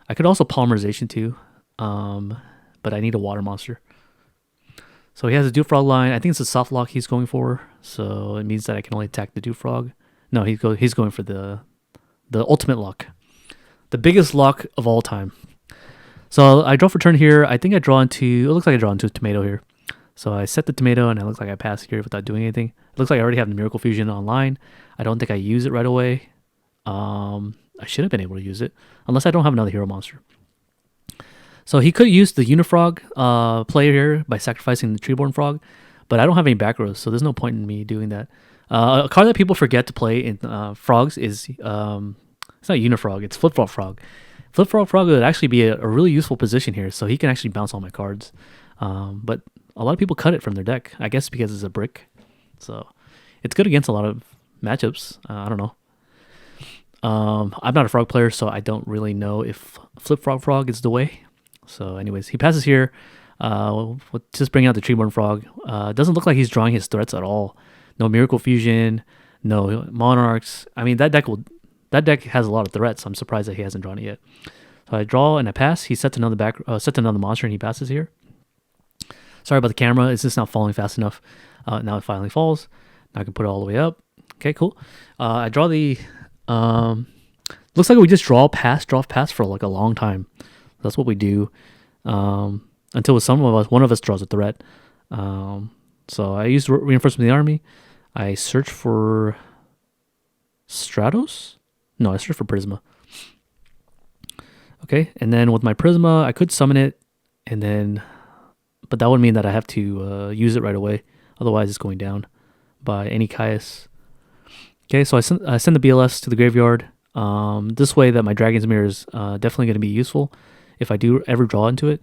I could also Polymerization too, but I need a Water Monster. So he has a Dupe Frog line. I think it's a soft lock he's going for, so it means that I can only attack the Dupe Frog. No, he's going for the ultimate lock. The biggest lock of all time. So I draw for turn here. I think I draw into... It looks like I draw into a Tomato here. So I set the Tomato, and it looks like I pass here without doing anything. It looks like I already have the Miracle Fusion online. I don't think I use it right away. I should have been able to use it. Unless I don't have another hero monster. So he could use the Unifrog play here by sacrificing the Treeborn Frog. But I don't have any back rows, so there's no point in me doing that. A card that people forget to play in Frogs is... it's not Unifrog, it's Flip-Flop Frog. Flip-Flop Frog would actually be a really useful position here, so he can actually bounce all my cards. But a lot of people cut it from their deck, I guess because it's a brick. So it's good against a lot of matchups. I don't know. I'm not a Frog player, so I don't really know if Flip-Flop Frog is the way. So anyways, he passes here. We'll just bring out the Treeborn Frog. Doesn't look like he's drawing his threats at all. No Miracle Fusion, no Monarchs. I mean, that deck has a lot of threats. I'm surprised that he hasn't drawn it yet. So I draw and I pass. He sets another monster and he passes here. Sorry about the camera. It's just not falling fast enough. Now it finally falls. Now I can put it all the way up. Okay, cool. I draw the... looks like we just draw pass for like a long time. That's what we do. Until one of us draws a threat. So I used Reinforcement of the Army. I search for Stratos? No, I search for Prisma. Okay, and then with my Prisma, I could summon it, but that would mean that I have to use it right away. Otherwise, it's going down by any Caius. Okay, so I send the BLS to the graveyard. This way that my Dragon's Mirror is definitely going to be useful if I do ever draw into it.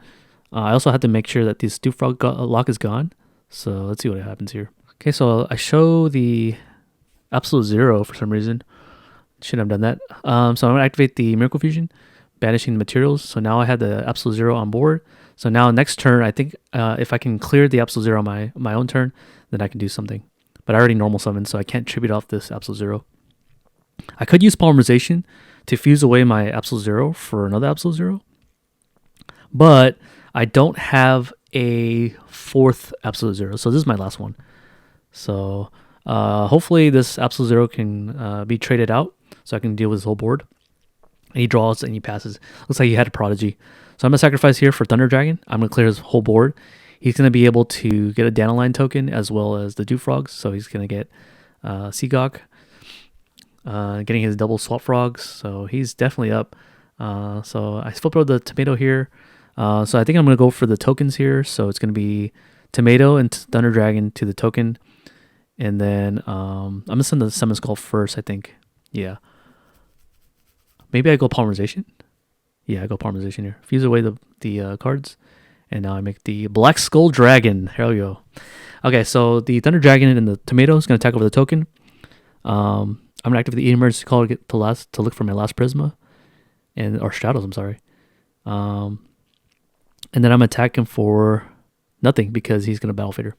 I also have to make sure that this Dupe Frog lock is gone. So let's see what happens here. Okay, so I show the Absolute Zero for some reason. Shouldn't have done that. So I'm going to activate the Miracle Fusion, banishing the materials. So now I have the Absolute Zero on board. So now next turn, I think if I can clear the Absolute Zero on my own turn, then I can do something. But I already normal summon, so I can't tribute off this Absolute Zero. I could use Polymerization to fuse away my Absolute Zero for another Absolute Zero. But I don't have a fourth Absolute Zero. So this is my last one. So hopefully this Absolute Zero can be traded out so I can deal with his whole board. And he draws and he passes. Looks like he had a Prodigy. So I'm going to sacrifice here for Thunder Dragon. I'm going to clear his whole board. He's going to be able to get a Dandelion token as well as the Dupe Frogs. So he's going to get Seagawk, getting his double Swap Frogs. So he's definitely up. So I flip out the Tomato here. So I think I'm going to go for the tokens here. So it's going to be Tomato and Thunder Dragon to the token. And then I'm going to send the Summon Skull first, I think. Yeah. Maybe I go Polymerization. Yeah, I go Polymerization here. Fuse away the cards. And now I make the Black Skull Dragon. Here we go. Okay, so the Thunder Dragon and the Tomato is going to attack over the token. I'm going to activate the emergency call to look for my last Prisma. Or Stratos, I'm sorry. And then I'm attacking for nothing because he's going to Battle Fader.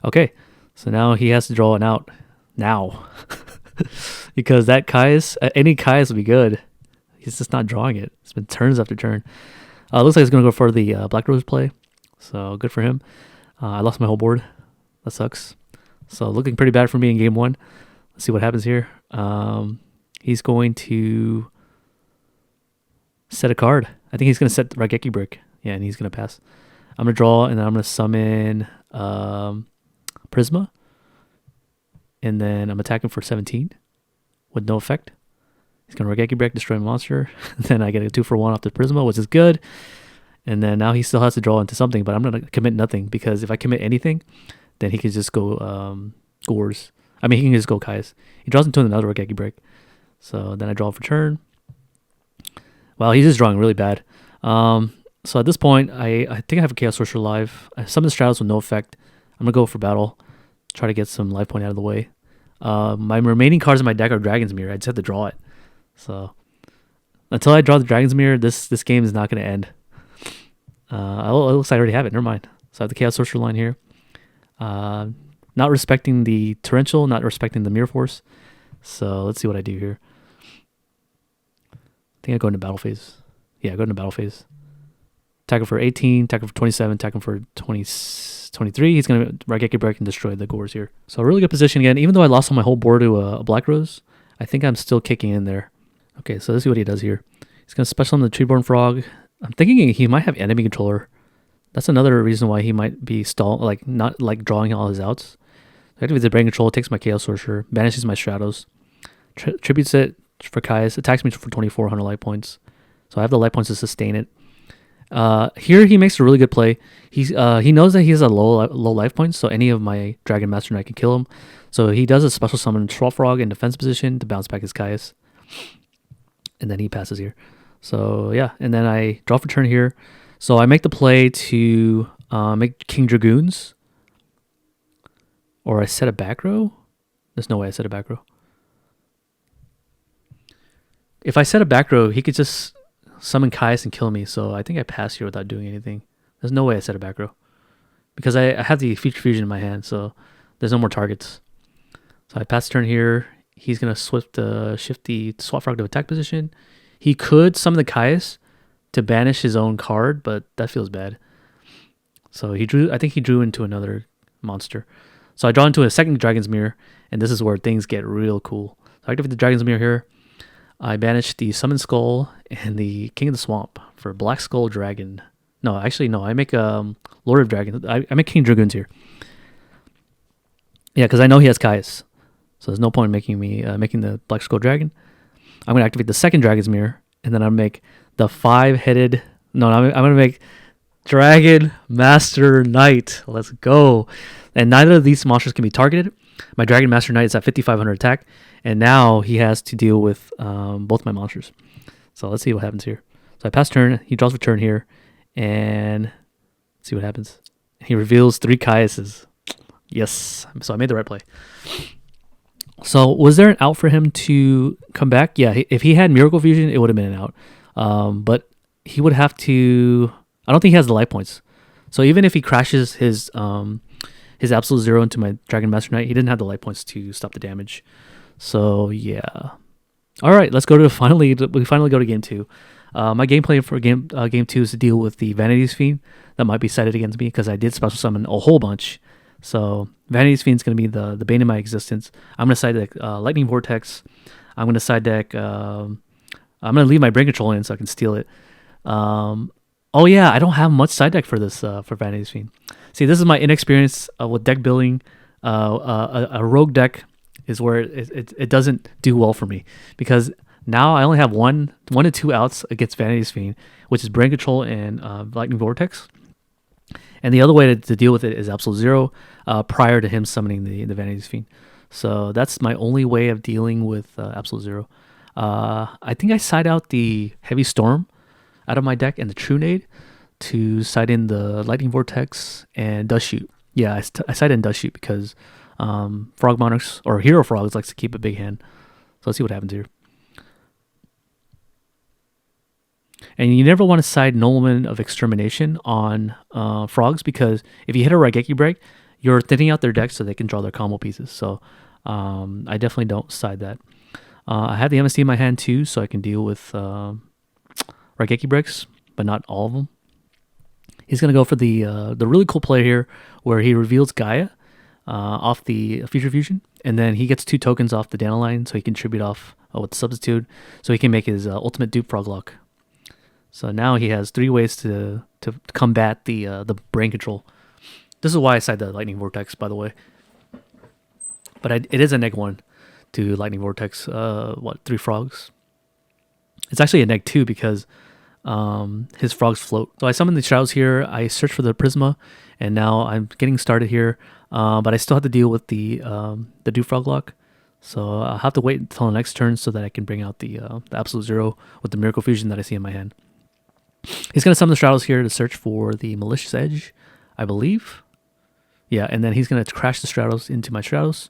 Okay, so now he has to draw an out now. Because that Caius, any Caius would be good. He's just not drawing it. It's been turns after turn. Looks like he's going to go for the Black Rose play. So good for him. I lost my whole board. That sucks. So looking pretty bad for me in game one. Let's see what happens here. He's going to set a card. I think he's going to set Raigeki Brick. Yeah, and he's going to pass. I'm gonna draw, and then I'm gonna summon Prisma, and then I'm attacking for 17 with no effect. He's gonna Regeki Break, destroy a monster. Then I get a 2-for-1 off the Prisma, which is good. And then now he still has to draw into something, but I'm gonna commit nothing, because if I commit anything, then he can just go Gores. I mean, he can just go Kai's. He draws into another Regeki Break. So then I draw for turn. Wow, he's just drawing really bad. So at this point, I think I have a Chaos Sorcerer live. I summon the Stratos with no effect. I'm gonna go for battle, try to get some life point out of the way. My remaining cards in my deck are Dragon's Mirror. I just have to draw it. So until I draw the Dragon's Mirror, this game is not gonna end. It looks like I already have it. Never mind. So I have the Chaos Sorcerer line here. Not respecting the Torrential, not respecting the Mirror Force. So let's see what I do here. I think I go into battle phase. Yeah, I go into battle phase. Attack him for 18, attack him for 27, attack him for 23. He's going to Raigeki Break and destroy the Gores here. So a really good position again. Even though I lost on my whole board to a Black Rose, I think I'm still kicking in there. Okay, so let's see what he does here. He's going to special on the Treeborn Frog. I'm thinking he might have enemy controller. That's another reason why he might be not drawing all his outs. Activates the brain control, takes my Chaos Sorcerer, banishes my Stratos, tributes it for Kai's, attacks me for 2,400 life points. So I have the life points to sustain it. Here he makes a really good play. He knows that he has a low life points, so any of my Dragon Master Knight can kill him. So he does a special summon Troll Frog in defense position to bounce back his Kai's. And then he passes here. So yeah, and then I draw for turn here. So I make the play to make King Dragoons. Or I set a back row? There's no way I set a back row. If I set a back row, he could just summon Kai's and kill me. So I think I pass here without doing anything. There's no way I set a back row. Because I have the Future Fusion in my hand, so there's no more targets. So I pass turn here. He's going to shift the Swap Frog to attack position. He could summon the Kai's to banish his own card, but that feels bad. So I think he drew into another monster. So I draw into a second Dragon's Mirror, and this is where things get real cool. So I activate the Dragon's Mirror here. I banish the Summon Skull and the King of the Swamp for Black Skull Dragon. No, actually, no. I make Lord of Dragons. I make King Dragoons here. Yeah, because I know he has Kai's. So there's no point in making the Black Skull Dragon. I'm going to activate the second Dragon's Mirror, and then I'm going to make the 5-headed... No, I'm going to make Dragon Master Knight. Let's go. And neither of these monsters can be targeted. My Dragon Master Knight is at 5,500 attack, and now he has to deal with both my monsters. So let's see what happens here. So I pass turn. He draws for turn here, and let's see what happens. He reveals 3 Kai's. Yes. So I made the right play. So was there an out for him to come back? Yeah, if he had Miracle Fusion, it would have been an out. But he would have to... I don't think he has the life points. So even if he crashes his Absolute Zero into my Dragon Master Knight, he didn't have the life points to stop the damage. So yeah. All right, let's go to finally go to game 2. My gameplay for game 2 is to deal with the Vanity's Fiend that might be cited against me because I did special summon a whole bunch. So Vanity's Fiend is going to be the bane of my existence. I'm going to side deck Lightning Vortex. I'm going to side deck... I'm going to leave my Brain Control in so I can steal it. Oh yeah, I don't have much side deck for this for Vanity's Fiend. See, this is my inexperience with deck building. A rogue deck is where it doesn't do well for me because now I only have one to 2 outs against Vanity's Fiend, which is Brain Control and Lightning Vortex. And the other way to deal with it is Absolute Zero prior to him summoning the Vanity's Fiend. So that's my only way of dealing with Absolute Zero. I think I side out the Heavy Storm out of my deck and the True Nade to side in the Lightning Vortex and Dust Shoot. Yeah, I side in Dust Shoot because Frog Monarchs or Hero Frogs likes to keep a big hand. So let's see what happens here. And you never want to side Nobleman of Extermination on frogs because if you hit a Raigeki Break, you're thinning out their deck so they can draw their combo pieces. So I definitely don't side that. I have the MST in my hand too, so I can deal with Raigeki Breaks, but not all of them. He's going to go for the really cool play here where he reveals Gaia off the Future Fusion, and then he gets 2 tokens off the Dandelion, so he can tribute off with Substitute, so he can make his ultimate dupe Froglock. So now he has 3 ways to combat the brain control. This is why I cite the Lightning Vortex, by the way. But it is a -1 to Lightning Vortex. 3 frogs? It's actually a -2 because his frogs float. So I summon the Shadows here. I search for the Prisma, and now I'm getting started here. But I still have to deal with the Do Frog lock. So I'll have to wait until the next turn so that I can bring out the Absolute Zero with the Miracle Fusion that I see in my hand. He's going to summon the Straddles here to search for the Malicious Edge, I believe. Yeah, and then he's going to crash the Straddles into my Straddles.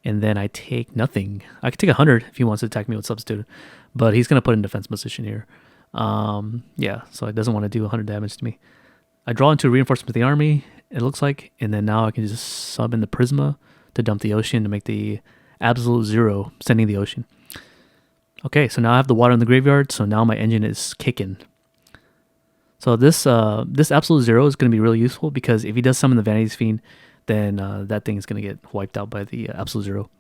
And then I take nothing. I could take 100 if he wants to attack me with Substitute. But he's going to put in defense position here. Yeah, so it doesn't want to do 100 damage to me. I draw into Reinforcement of the Army, it looks like. And then now I can just sub in the Prisma to dump the Ocean to make the Absolute Zero, sending the Ocean. Okay, so now I have the water in the graveyard, so now my engine is kicking. So this Absolute Zero is going to be really useful because if he does summon the Vanity's Fiend, then that thing is going to get wiped out by the Absolute Zero.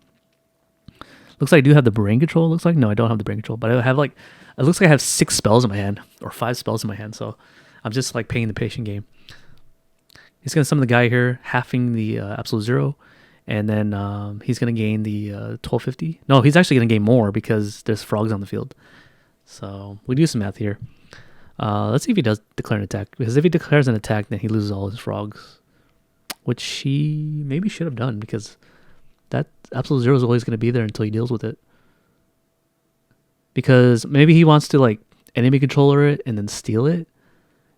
Looks like I do have the Brain Control, looks like. No, I don't have the Brain Control, but I have it looks like I have 6 spells in my hand, or 5 spells in my hand, so I'm just like playing the patient game. He's going to summon the guy here, halving the Absolute Zero. And then he's going to gain the 1250. No, he's actually going to gain more because there's frogs on the field. So we do some math here. Let's see if he does declare an attack. Because if he declares an attack, then he loses all his frogs. Which he maybe should have done because that Absolute Zero is always going to be there until he deals with it. Because maybe he wants to like enemy controller it and then steal it.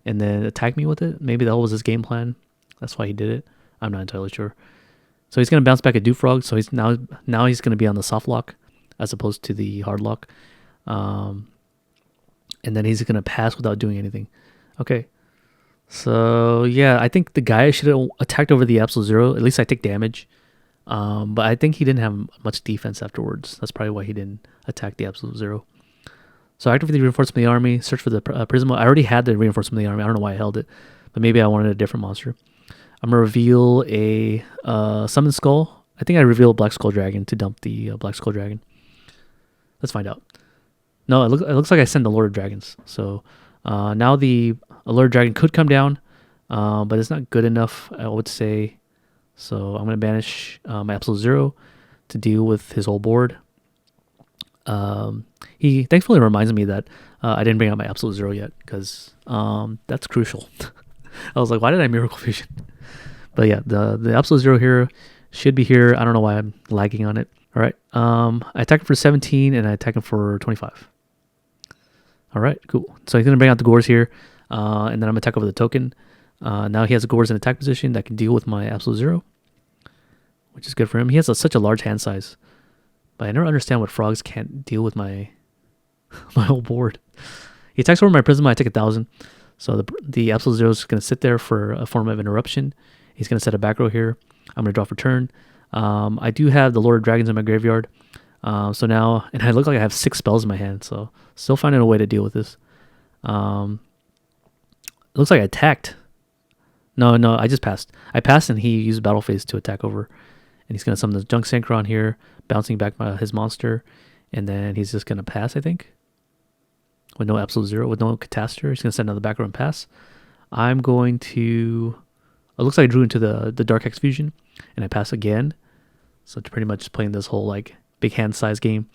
And then attack me with it. Maybe that was his game plan. That's why he did it. I'm not entirely sure. So he's going to bounce back a Dewfrog. So he's now he's going to be on the soft lock as opposed to the hard lock. And then he's going to pass without doing anything. Okay. So yeah, I think the guy should have attacked over the Absolute Zero. At least I take damage. But I think he didn't have much defense afterwards. That's probably why he didn't attack the Absolute Zero. So I activate the Reinforcement of the Army. Search for the Prisma. I already had the Reinforcement of the Army. I don't know why I held it. But maybe I wanted a different monster. I'm going to reveal a Summon Skull. I think I revealed Black Skull Dragon to dump the Black Skull Dragon. Let's find out. No, it looks like I sent the Lord of Dragons. So now the Lord of Dragon could come down, but it's not good enough, I would say. So I'm going to banish my Absolute Zero to deal with his whole board. He thankfully reminds me that I didn't bring out my Absolute Zero yet because that's crucial. I was like, why did I Miracle Fusion? But yeah, the Absolute Zero here should be here. I don't know why I'm lagging on it. All right. I attack him for 17 and I attack him for 25. All right, cool. So he's going to bring out the Gores here. And then I'm going to attack over the token. Now he has a Gores in attack position that can deal with my Absolute Zero, which is good for him. He has such a large hand size. But I never understand what frogs can't deal with my my whole board. He attacks over my Prisma. I take 1,000. So the Absolute Zero is going to sit there for a form of interruption. He's going to set a back row here. I'm going to draw for turn. I do have the Lord of Dragons in my graveyard. So now, and I look like I have 6 spells in my hand. So still finding a way to deal with this. It looks like I attacked. No, I just passed. I passed and he used Battle Phase to attack over. And he's going to summon the Junk Synchron here, bouncing back his monster. And then he's just going to pass, I think. With no Absolute Zero, with no Catastor. He's going to send another back row and pass. I'm going to... It looks like I drew into the Dark Hex Fusion. And I pass again. So it's pretty much playing this whole like big hand size game.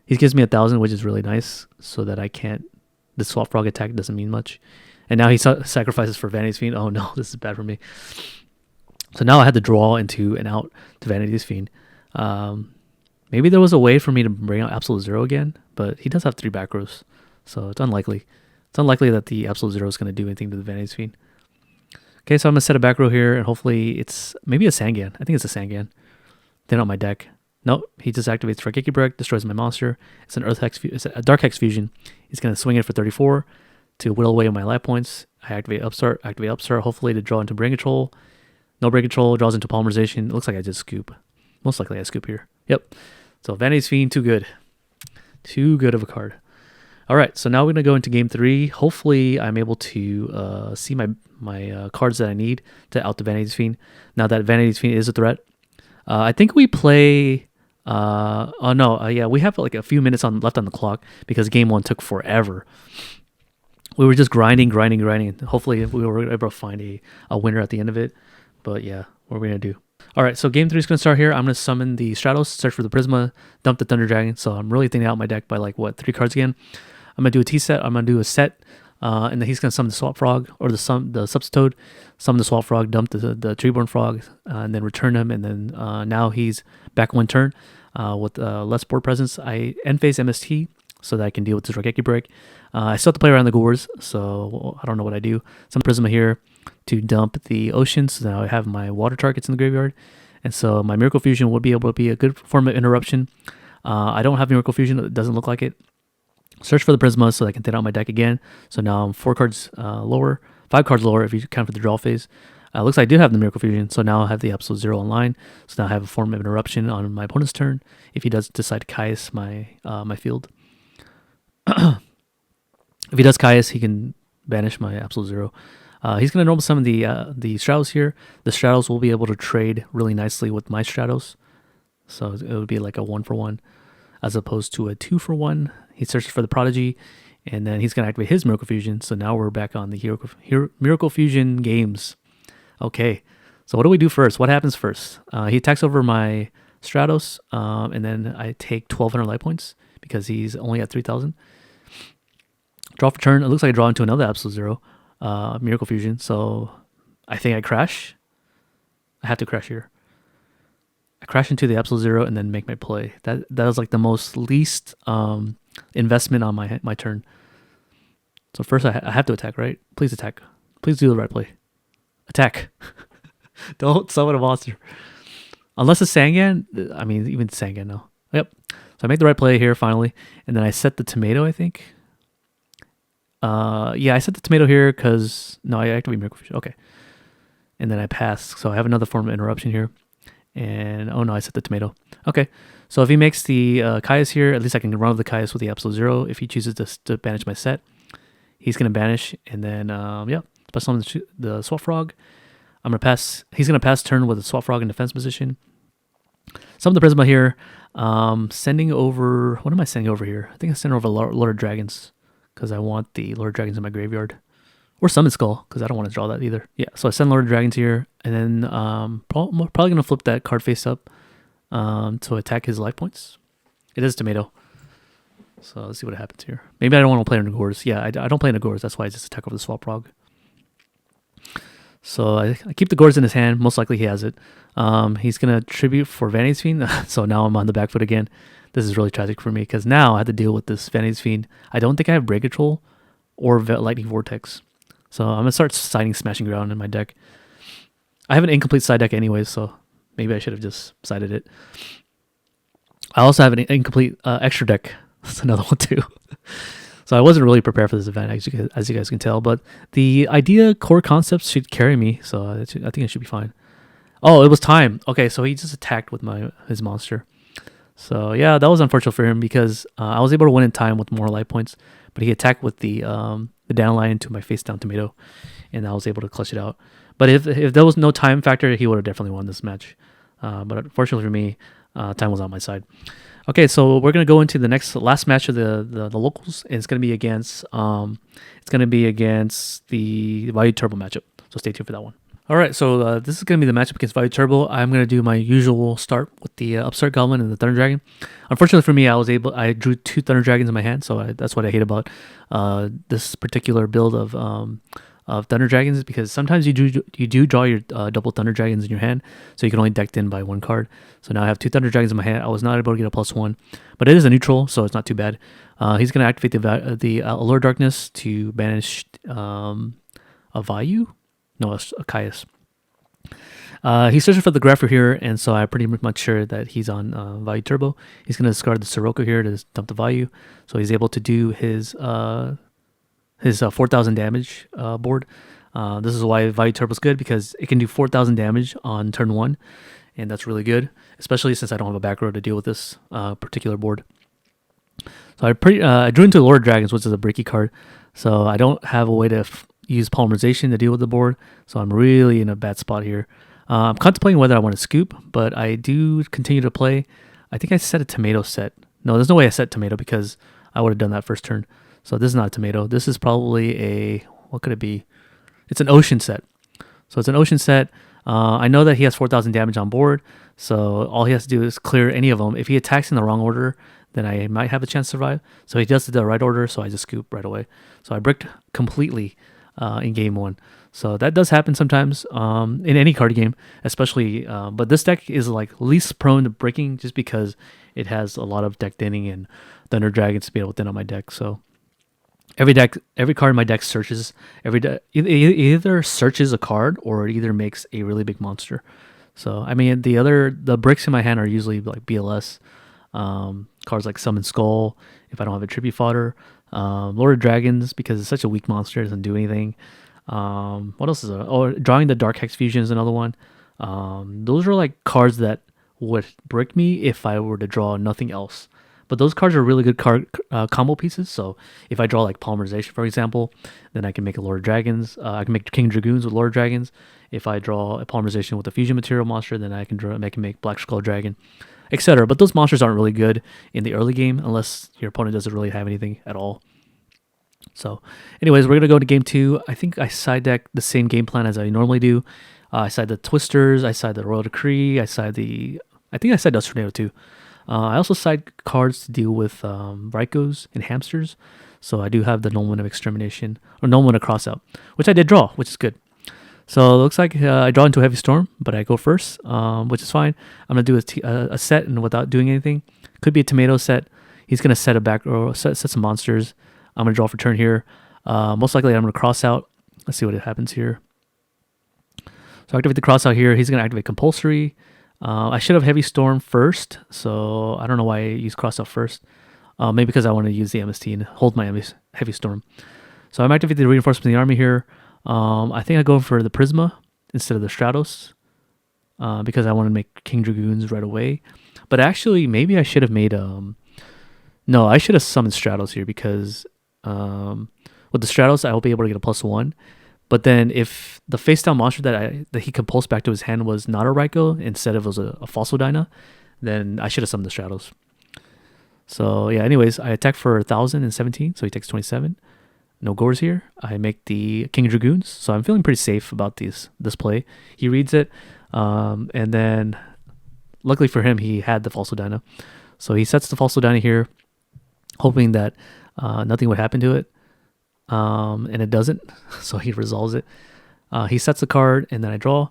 He gives me 1,000, which is really nice. So that I can't... The Swap Frog attack doesn't mean much. And now he sacrifices for Vanity's Fiend. Oh no, this is bad for me. So now I had to draw into and out to Vanity's Fiend. Maybe there was a way for me to bring out Absolute Zero again. But he does have 3 back rows. So it's unlikely. It's unlikely that the Absolute Zero is going to do anything to the Vanity's Fiend. Okay, so I'm going to set a back row here, and hopefully it's maybe a Sangan. I think it's a Sangan. Then on my deck. Nope, he just activates Frageki Break, destroys my monster. It's an it's a Dark Hex Fusion. He's going to swing it for 34 to whittle away my life points. I activate Upstart, hopefully to draw into Brain Control. No Brain Control, draws into Polymerization. It looks like I just scoop. Most likely I scoop here. Yep. So Vanity's Fiend, too good. Too good of a card. All right, so now we're going to go into game 3. Hopefully, I'm able to see my cards that I need to out the Vanity's Fiend. Now that Vanity's Fiend is a threat. I think we play Oh no, yeah, we have like a few minutes on left on the clock because game one took forever. We were just grinding. Hopefully, we were able to find a winner at the end of it. But yeah, what are we gonna do? All right, so game three is gonna start here. I'm gonna summon the Stratos, search for the Prisma, dump the Thunder Dragon. So I'm really thinking out my deck by like what 3 cards again. I'm gonna do a T set. I'm gonna do a set, and then he's gonna summon the Swap Frog or the Substoad, summon the Swap Frog, dump the Treeborn Frog, and then return him. And then now he's back 1 turn with less board presence. I end phase MST so that I can deal with this Rageki break. I still have to play around the Gores, so I don't know what I do. Some Prisma here to dump the Ocean, so now I have my water targets in the graveyard. And so my Miracle Fusion would be able to be a good form of interruption. I don't have Miracle Fusion, it doesn't look like it. Search for the Prisma so I can thin out my deck again. So now I'm 4 cards lower, 5 cards lower if you count for the draw phase. Looks like I do have the Miracle Fusion, so now I have the Absolute Zero online. So now I have a form of interruption on my opponent's turn if he does decide to Caius my field. If he does Caius, he can banish my Absolute Zero. He's going to normal summon the Stratos here. The Stratos will be able to trade really nicely with my Stratos. So it would be like a 1-for-1 as opposed to a 2-for-1. He searches for the Prodigy, and then he's going to activate his Miracle Fusion. So now we're back on the Miracle Fusion games. Okay, so what do we do first? What happens first? He attacks over my Stratos, and then I take 1,200 life points because he's only at 3,000. Draw for turn. It looks like I draw into another Absolute Zero, Miracle Fusion. So I think I crash. I have to crash here. I crash into the Absolute Zero and then make my play. That is like the most least investment on my turn. So first I have to attack, right? Please attack. Please do the right play. Attack. Don't summon a monster. Unless it's Sangan. I mean, even Sangan, no. Yep. So I make the right play here finally. And then I set the tomato, I think. Yeah, I set the tomato here because... No, I activate Miracle Fusion. Okay. And then I pass. So I have another form of interruption here. And... Oh, no, I set the tomato. Okay. So if he makes the Caius here, at least I can run with the Caius with the Absolute Zero. If he chooses to banish my set, he's going to banish. And then, yeah, special summon the Swap Frog. I'm going to pass... He's going to pass turn with the Swap Frog in defense position. Summon the Prisma here. Sending over... What am I sending over here? I think I send over Lord of Dragons because I want the Lord of Dragons in my graveyard. Or Summon Skull because I don't want to draw that either. Yeah, so I send Lord of Dragons here. And then probably going to flip that card face up to attack his life points. It is Tomato. So let's see what happens here. Maybe I don't want to play in Nagors. Yeah, I don't play in Nagors. That's why I just attack over the Swap Frog. So I keep the Gores in his hand. Most likely he has it. He's going to tribute for Vanity's Fiend. So now I'm on the back foot again. This is really tragic for me because now I have to deal with this Vanity's Fiend. I don't think I have Break Control or Lightning Vortex. So I'm going to start siding Smashing Ground in my deck. I have an incomplete side deck anyways, so maybe I should have just sided it. I also have an incomplete extra deck. That's another one too. So I wasn't really prepared for this event, as you guys can tell. But the idea, core concepts should carry me, so I think it should be fine. Oh, it was time. Okay, so he just attacked with his monster. So yeah, that was unfortunate for him because I was able to win in time with more life points. But he attacked with the Dandelion to my face down Tomato, and I was able to clutch it out. But if there was no time factor, he would have definitely won this match. But unfortunately for me, time was on my side. Okay, so we're gonna go into the last match of the locals, and it's gonna be against the Vayu Turbo matchup. So stay tuned for that one. All right, so this is gonna be the matchup against Vayu Turbo. I'm gonna do my usual start with the Upstart Goblin and the Thunder Dragon. Unfortunately for me, I drew 2 Thunder Dragons in my hand, so that's what I hate about this particular build of Thunder Dragons, because sometimes you do draw your double Thunder Dragons in your hand, so you can only deck in by 1 card. So now I have 2 Thunder Dragons in my hand. I was not able to get a +1, but it is a neutral, so it's not too bad. He's going to activate the Allure Darkness to banish a Vayu? No, a Caius. He's searching for the Grapher here, and so I'm pretty much sure that he's on Vayu Turbo. He's going to discard the Sirocco here to dump the Vayu, so he's able to do his 4,000 damage board. This is why Vayu Turbo is good, because it can do 4,000 damage on turn 1, and that's really good, especially since I don't have a back row to deal with this particular board. So I drew into Lord of Dragons, which is a breaky card, so I don't have a way to use Polymerization to deal with the board, so I'm really in a bad spot here. I'm contemplating whether I want to scoop, but I do continue to play. I think I set a tomato set. No, there's no way I set tomato because I would have done that first turn. So this is not a tomato. This is probably a, what could it be? It's an ocean set. So it's an ocean set. I know that he has 4,000 damage on board. So all he has to do is clear any of them. If he attacks in the wrong order, then I might have a chance to survive. So he does the right order, so I just scoop right away. So I bricked completely in game one. So that does happen sometimes in any card game, especially. But this deck is like least prone to breaking just because it has a lot of deck thinning and Thunder Dragons to be able to thin out my deck. So every card in my deck searches either searches a card or it either makes a really big monster. So I mean the bricks in my hand are usually like BLS cards like Summon Skull if I don't have a tribute fodder. Lord of Dragons because it's such a weak monster, it doesn't do anything. What else is there? Oh, drawing the Dark Hex Fusion is another one. Those are like cards that would brick me if I were to draw nothing else. But those cards are really good card combo pieces. So if I draw like Polymerization, for example, then I can make a Lord of Dragons. I can make King Dragoons with Lord of Dragons. If I draw a Polymerization with a Fusion Material monster, then I can make Black Skull Dragon, etc. But those monsters aren't really good in the early game unless your opponent doesn't really have anything at all. So anyways, we're going to go to game two. I think I side deck the same game plan as I normally do. I side the Twisters, I side the Royal Decree, I think I side Dust Tornado too. I also side cards to deal with Rykos and Hamsters. So I do have the Nolman of Extermination, or Nolman of Crossout, which I did draw, which is good. So it looks like I draw into a Heavy Storm, but I go first, which is fine. I'm going to do a set and without doing anything. Could be a tomato set. He's going to set a back row, set some monsters. I'm going to draw for turn here. Most likely I'm going to cross out. Let's see what happens here. So activate the cross out here. He's going to activate Compulsory. I should have Heavy Storm first, so I don't know why I use cross out first. Maybe because I want to use the MST and hold my Heavy Storm. So I'm activating the Reinforcement of the Army here. I think I go for the Prisma instead of the Stratos because I want to make King Dragoons right away. But actually, maybe I should have made... No, I should have summoned Stratos here because with the Stratos, I will be able to get a +1. But then if the face down monster that he compulsed back to his hand was not a Ryko, instead of it was a Falsodyna, then I should have summoned the Stratos. So yeah, anyways, I attack for 1,017, so he takes 27. No Gores here. I make the King Dragoons, so I'm feeling pretty safe about this play. He reads it, and then luckily for him, he had the Falsodyna. So he sets the Falsodyna here, hoping that nothing would happen to it. And it doesn't, so he resolves it. He sets the card, and then I draw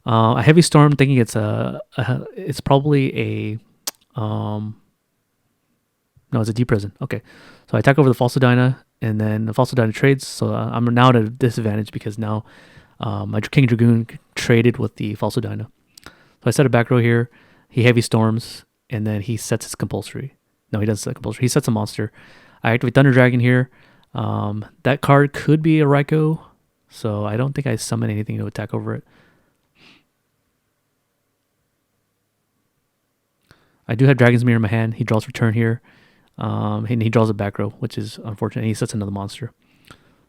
a Heavy Storm, thinking it's it's probably a no, it's a Deep Prison. Okay, so I attack over the Falsodyna, and then the Falsodyna trades. So I'm now at a disadvantage because now my King Dragoon traded with the Falsodyna. So I set a back row here. He Heavy Storms, and then he sets his Compulsory. No, he doesn't set Compulsory. He sets a monster. I activate Thunder Dragon here. That card could be a Ryko, so I don't think I summon anything to attack over it. I do have Dragon's Mirror in my hand. He draws for turn here, and he draws a back row, which is unfortunate. And he sets another monster.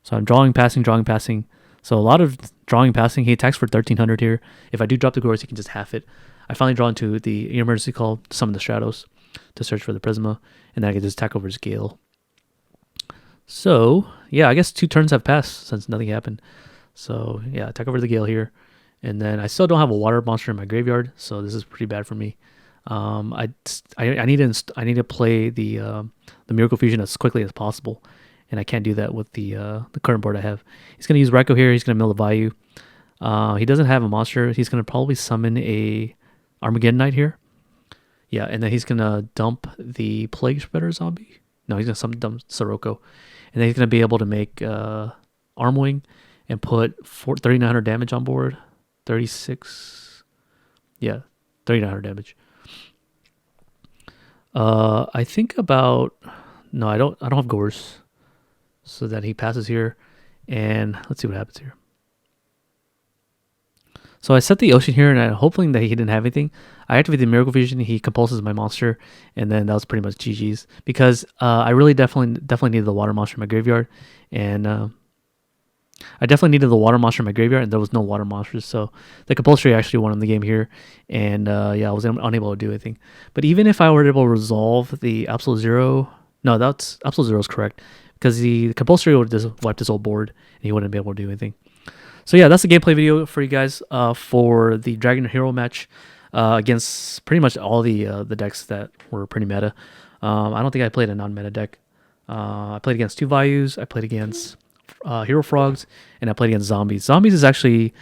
So I'm drawing, passing. So a lot of drawing, passing. He attacks for 1,300 here. If I do drop the Gores, he can just half it. I finally draw into the emergency call to summon the Stratos to search for the Prisma, and then I can just attack over his Gale. So, yeah, I guess 2 turns have passed since nothing happened. So, yeah, attack over the Gale here. And then I still don't have a water monster in my graveyard, so this is pretty bad for me. I need to play the Miracle Fusion as quickly as possible, and I can't do that with the current board I have. He's going to use Ryko here. He's going to mill the Vayu. He doesn't have a monster. He's going to probably summon a Armageddon Knight here. Yeah, and then he's going to dump the Plague Spreader zombie. No, he's going to dump Sirocco. And then he's going to be able to make Armwing and put 3,900 damage on board. 36. Yeah, 3,900 damage. I think about... No, I don't have Gores. So then he passes here. And let's see what happens here. So I set the Ocean here, and I'm hoping that he didn't have anything. I activate the Miracle Fusion. He compulses my monster, and then that was pretty much GG's because I really definitely needed the water monster in my graveyard, and I definitely needed the water monster in my graveyard, and there was no water monsters, so the compulsory actually won in the game here, and yeah, I was unable to do anything. But even if I were able to resolve the Absolute Zero, no, that's Absolute Zero is correct, because the compulsory would just wipe his whole board, and he wouldn't be able to do anything. So yeah, that's the gameplay video for you guys for the Dragon Hero match against pretty much all the decks that were pretty meta. I don't think I played a non-meta deck. I played against 2 Vayus. I played against Hero Frogs, and I played against Zombies. Zombies is actually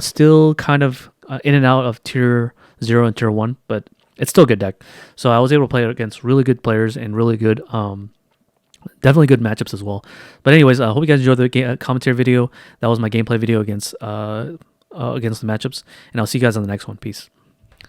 still kind of in and out of tier 0 and tier 1, but it's still a good deck. So I was able to play against really good players and really good, definitely good matchups as well. But anyways, I hope you guys enjoyed the commentary video. That was my gameplay video against the matchups, and I'll see you guys on the next one. Peace.